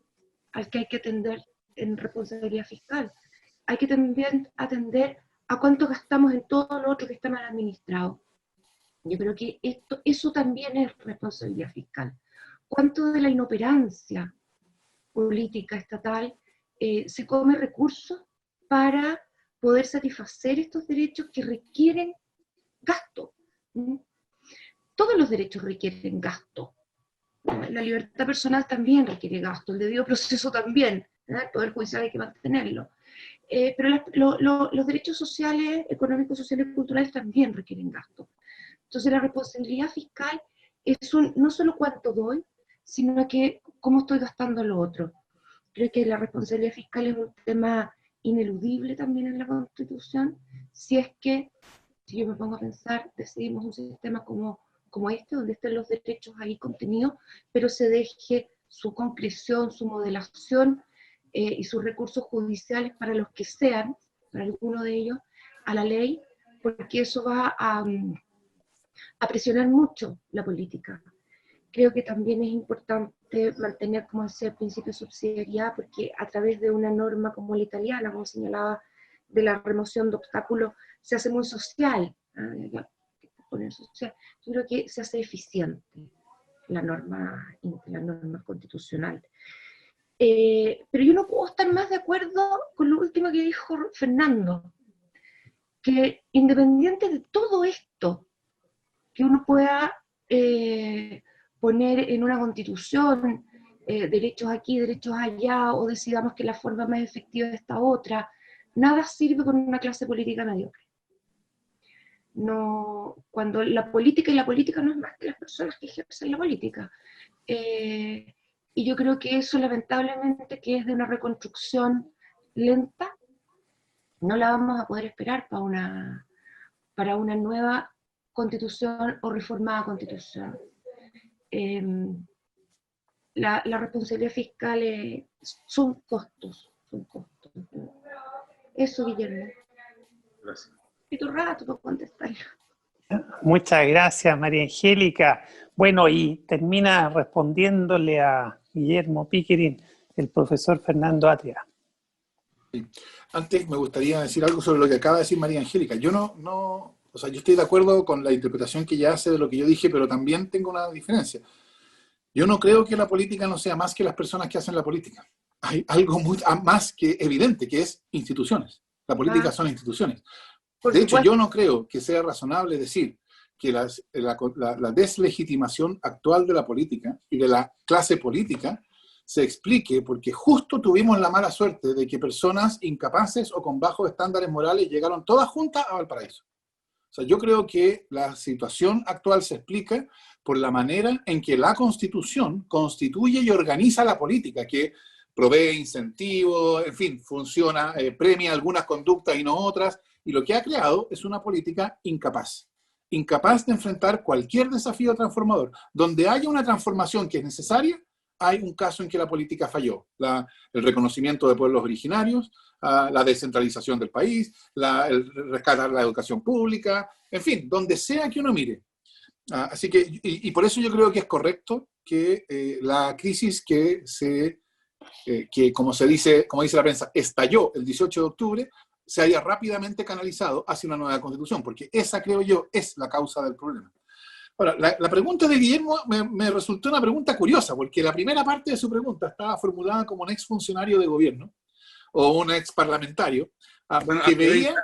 al que hay que atender en responsabilidad fiscal, hay que también atender a cuánto gastamos en todo lo otro que está mal administrado. Yo creo que eso también es responsabilidad fiscal. ¿Cuánto de la inoperancia política estatal se come recursos para poder satisfacer estos derechos que requieren gasto? Todos los derechos requieren gasto. La libertad personal también requiere gasto, el debido proceso también, ¿verdad? El poder judicial hay que mantenerlo. Pero los derechos sociales, económicos, sociales y culturales también requieren gasto. Entonces la responsabilidad fiscal es no solo cuánto doy, sino que cómo estoy gastando lo otro. Creo que la responsabilidad fiscal es un tema ineludible también en la Constitución, si es que, si yo me pongo a pensar, decidimos un sistema como este, donde estén los derechos ahí contenidos, pero se deje su concreción, su modelación y sus recursos judiciales para los que sean, para alguno de ellos, a la ley, porque eso va a presionar mucho la política. Creo que también es importante mantener, como decía, el principio de subsidiariedad, porque a través de una norma como la italiana, como señalaba, de la remoción de obstáculos, se hace muy social. Yo creo que se hace eficiente la norma constitucional. Pero yo no puedo estar más de acuerdo con lo último que dijo Fernando, que independiente de todo esto que uno pueda poner en una constitución, derechos aquí, derechos allá, o decidamos que la forma más efectiva es esta otra, nada sirve con una clase política mediocre. No, cuando la política no es más que las personas que ejercen la política. y yo creo que eso, lamentablemente, que es de una reconstrucción lenta, no la vamos a poder esperar para una nueva constitución o reformada constitución. La responsabilidad fiscal son costos, son costos. Eso, Guillermo. Gracias. Y tu rato para contestar. Muchas gracias, María Angélica. Bueno, y termina respondiéndole a Guillermo Pickering el profesor Fernando Atria. Sí. Antes me gustaría decir algo sobre lo que acaba de decir María Angélica. Yo o sea, yo estoy de acuerdo con la interpretación que ella hace de lo que yo dije, pero también tengo una diferencia. Yo no creo que la política no sea más que las personas que hacen la política. Hay algo más que evidente, que es instituciones. La política son instituciones. De hecho, yo no creo que sea razonable decir que la deslegitimación actual de la política y de la clase política se explique porque justo tuvimos la mala suerte de que personas incapaces o con bajos estándares morales llegaron todas juntas a Valparaíso. O sea, yo creo que la situación actual se explica por la manera en que la Constitución constituye y organiza la política, que provee incentivos, en fin, funciona, premia algunas conductas y no otras, y lo que ha creado es una política incapaz de enfrentar cualquier desafío transformador. Donde haya una transformación que es necesaria, hay un caso en que la política falló. El reconocimiento de pueblos originarios, la descentralización del país, el rescatar la educación pública, en fin, donde sea que uno mire. Así que, y por eso yo creo que es correcto que la crisis que como dice la prensa, estalló el 18 de octubre, se haya rápidamente canalizado hacia una nueva constitución, porque esa, creo yo, es la causa del problema. Ahora, la pregunta de Guillermo me resultó una pregunta curiosa, porque la primera parte de su pregunta estaba formulada como un exfuncionario de gobierno, o un ex parlamentario, bueno, que veía...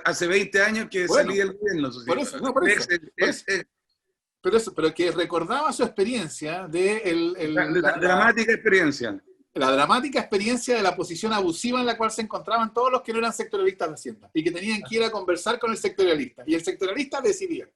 Hace 20 años que salí del gobierno. Por eso, pero que recordaba su experiencia la dramática experiencia. La dramática experiencia de la posición abusiva en la cual se encontraban todos los que no eran sectorialistas de Hacienda, y que tenían que ir a conversar con el sectorialista, y el sectorialista decidía.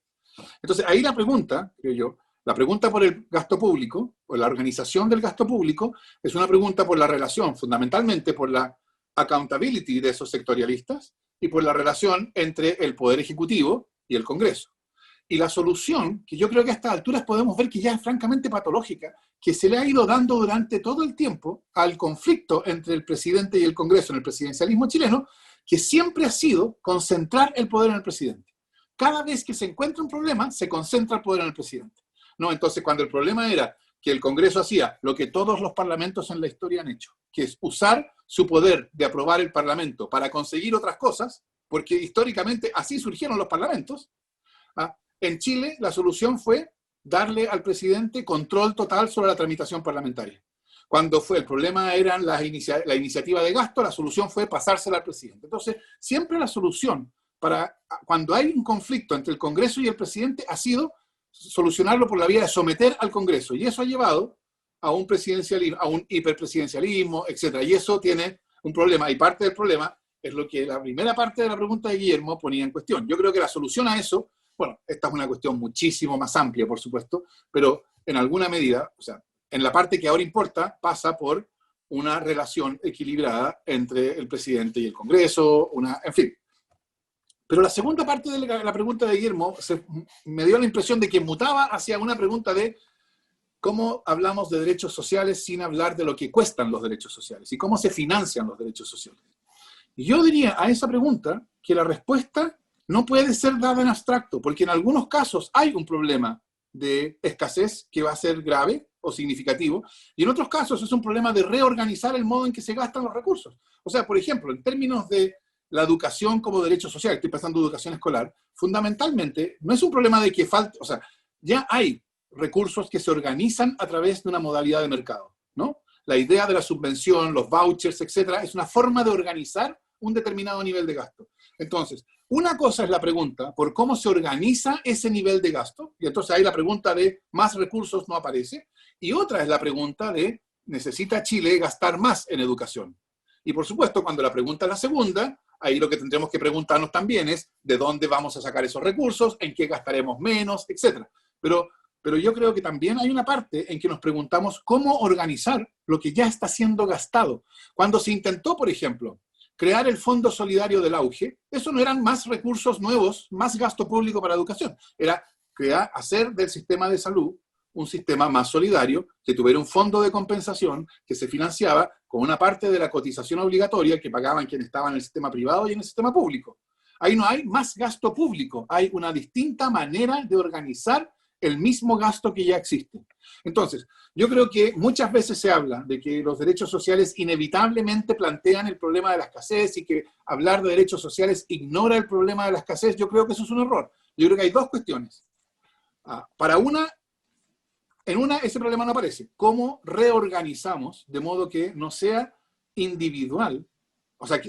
Entonces, ahí la pregunta, creo yo, la pregunta por el gasto público, o la organización del gasto público, es una pregunta por la relación, fundamentalmente por la accountability de esos sectorialistas, y por la relación entre el Poder Ejecutivo y el Congreso. Y la solución, que yo creo que a estas alturas podemos ver que ya es francamente patológica, que se le ha ido dando durante todo el tiempo al conflicto entre el presidente y el Congreso en el presidencialismo chileno, que siempre ha sido concentrar el poder en el presidente. Cada vez que se encuentra un problema, se concentra el poder en el presidente. ¿No? Entonces, cuando el problema era que el Congreso hacía lo que todos los parlamentos en la historia han hecho, que es usar su poder de aprobar el Parlamento para conseguir otras cosas, porque históricamente así surgieron los parlamentos, en Chile la solución fue darle al presidente control total sobre la tramitación parlamentaria. Cuando el problema era la iniciativa de gasto, la solución fue pasársela al presidente. Entonces, siempre la solución cuando hay un conflicto entre el Congreso y el presidente ha sido solucionarlo por la vía de someter al Congreso. Y eso ha llevado a un presidencialismo, a un hiperpresidencialismo, etc. Y eso tiene un problema. Y parte del problema es lo que la primera parte de la pregunta de Guillermo ponía en cuestión. Yo creo que la solución a eso, bueno, esta es una cuestión muchísimo más amplia, por supuesto, pero en alguna medida, o sea, en la parte que ahora importa, pasa por una relación equilibrada entre el presidente y el Congreso, en fin. Pero la segunda parte de la pregunta de Guillermo me dio la impresión de que mutaba hacia una pregunta de cómo hablamos de derechos sociales sin hablar de lo que cuestan los derechos sociales y cómo se financian los derechos sociales. Y yo diría a esa pregunta que la respuesta no puede ser dada en abstracto, porque en algunos casos hay un problema de escasez que va a ser grave o significativo, y en otros casos es un problema de reorganizar el modo en que se gastan los recursos. O sea, por ejemplo, en términos de la educación como derecho social, estoy pensando en educación escolar, fundamentalmente no es un problema de que falte, o sea, ya hay recursos que se organizan a través de una modalidad de mercado, ¿no? La idea de la subvención, los vouchers, etcétera, es una forma de organizar un determinado nivel de gasto. Entonces, una cosa es la pregunta por cómo se organiza ese nivel de gasto, y entonces ahí la pregunta de más recursos no aparece, y otra es la pregunta de ¿necesita Chile gastar más en educación? Y por supuesto, cuando la pregunta es la segunda, ahí lo que tendremos que preguntarnos también es de dónde vamos a sacar esos recursos, en qué gastaremos menos, etc. Pero pero yo creo que también hay una parte en que nos preguntamos cómo organizar lo que ya está siendo gastado. Cuando se intentó, por ejemplo, crear el Fondo Solidario del Auge, eso no eran más recursos nuevos, más gasto público para educación, era hacer del sistema de salud un sistema más solidario, que tuviera un fondo de compensación que se financiaba con una parte de la cotización obligatoria que pagaban quienes estaban en el sistema privado y en el sistema público. Ahí no hay más gasto público, hay una distinta manera de organizar el mismo gasto que ya existe. Entonces, yo creo que muchas veces se habla de que los derechos sociales inevitablemente plantean el problema de la escasez y que hablar de derechos sociales ignora el problema de la escasez. Yo creo que eso es un error. Yo creo que hay dos cuestiones. En una, ese problema no aparece. ¿Cómo reorganizamos de modo que no sea individual? O sea,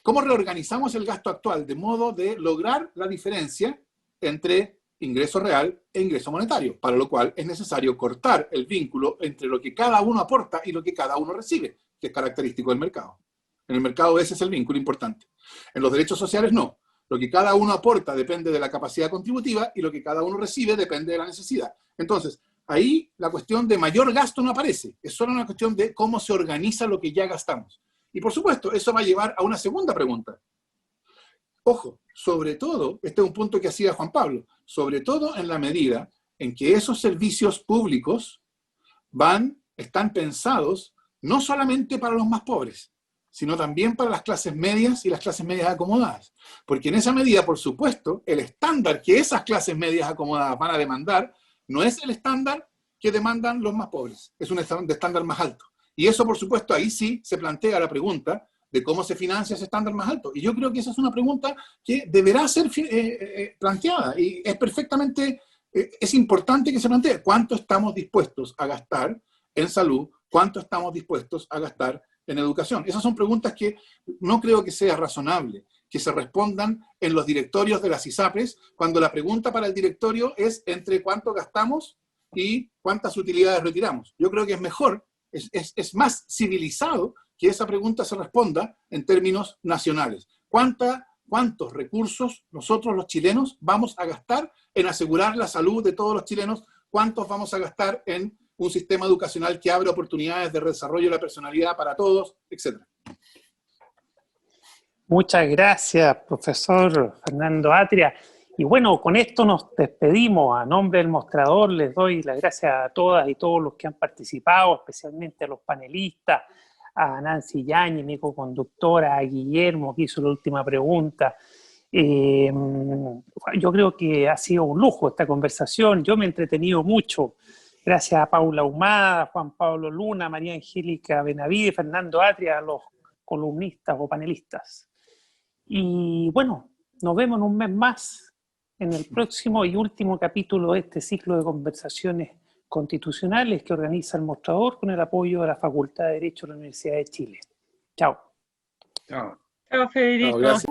¿cómo reorganizamos el gasto actual de modo de lograr la diferencia entre ingreso real e ingreso monetario? Para lo cual es necesario cortar el vínculo entre lo que cada uno aporta y lo que cada uno recibe, que es característico del mercado. En el mercado ese es el vínculo importante. En los derechos sociales no. Lo que cada uno aporta depende de la capacidad contributiva y lo que cada uno recibe depende de la necesidad. Entonces, ahí la cuestión de mayor gasto no aparece. Es solo una cuestión de cómo se organiza lo que ya gastamos. Y por supuesto, eso va a llevar a una segunda pregunta. Ojo, sobre todo, este es un punto que hacía Juan Pablo, sobre todo en la medida en que esos servicios públicos están pensados no solamente para los más pobres, sino también para las clases medias y las clases medias acomodadas. Porque en esa medida, por supuesto, el estándar que esas clases medias acomodadas van a demandar no es el estándar que demandan los más pobres, es un estándar más alto. Y eso, por supuesto, ahí sí se plantea la pregunta de cómo se financia ese estándar más alto. Y yo creo que esa es una pregunta que deberá ser planteada. Y es perfectamente, es importante que se plantee. ¿Cuánto estamos dispuestos a gastar en salud? ¿Cuánto estamos dispuestos a gastar en educación? Esas son preguntas que no creo que sea razonable que se respondan en los directorios de las ISAPRES, cuando la pregunta para el directorio es entre cuánto gastamos y cuántas utilidades retiramos. Yo creo que es mejor, es más civilizado que esa pregunta se responda en términos nacionales. ¿Cuántos recursos nosotros los chilenos vamos a gastar en asegurar la salud de todos los chilenos? ¿Cuántos vamos a gastar en un sistema educacional que abre oportunidades de desarrollo de la personalidad para todos, etcétera? Muchas gracias, profesor Fernando Atria. Y bueno, con esto nos despedimos. A nombre del mostrador les doy las gracias a todas y todos los que han participado, especialmente a los panelistas, a Nancy Yáñez, mi coconductora, a Guillermo, que hizo la última pregunta. Yo creo que ha sido un lujo esta conversación. Yo me he entretenido mucho. Gracias a Paula Humada, Juan Pablo Luna, María Angélica Benavides, Fernando Atria, a los columnistas o panelistas. Y bueno, nos vemos en un mes más en el próximo y último capítulo de este ciclo de conversaciones constitucionales que organiza el Mostrador con el apoyo de la Facultad de Derecho de la Universidad de Chile. Chao. Chao. Chao, Federico. Chao, gracias.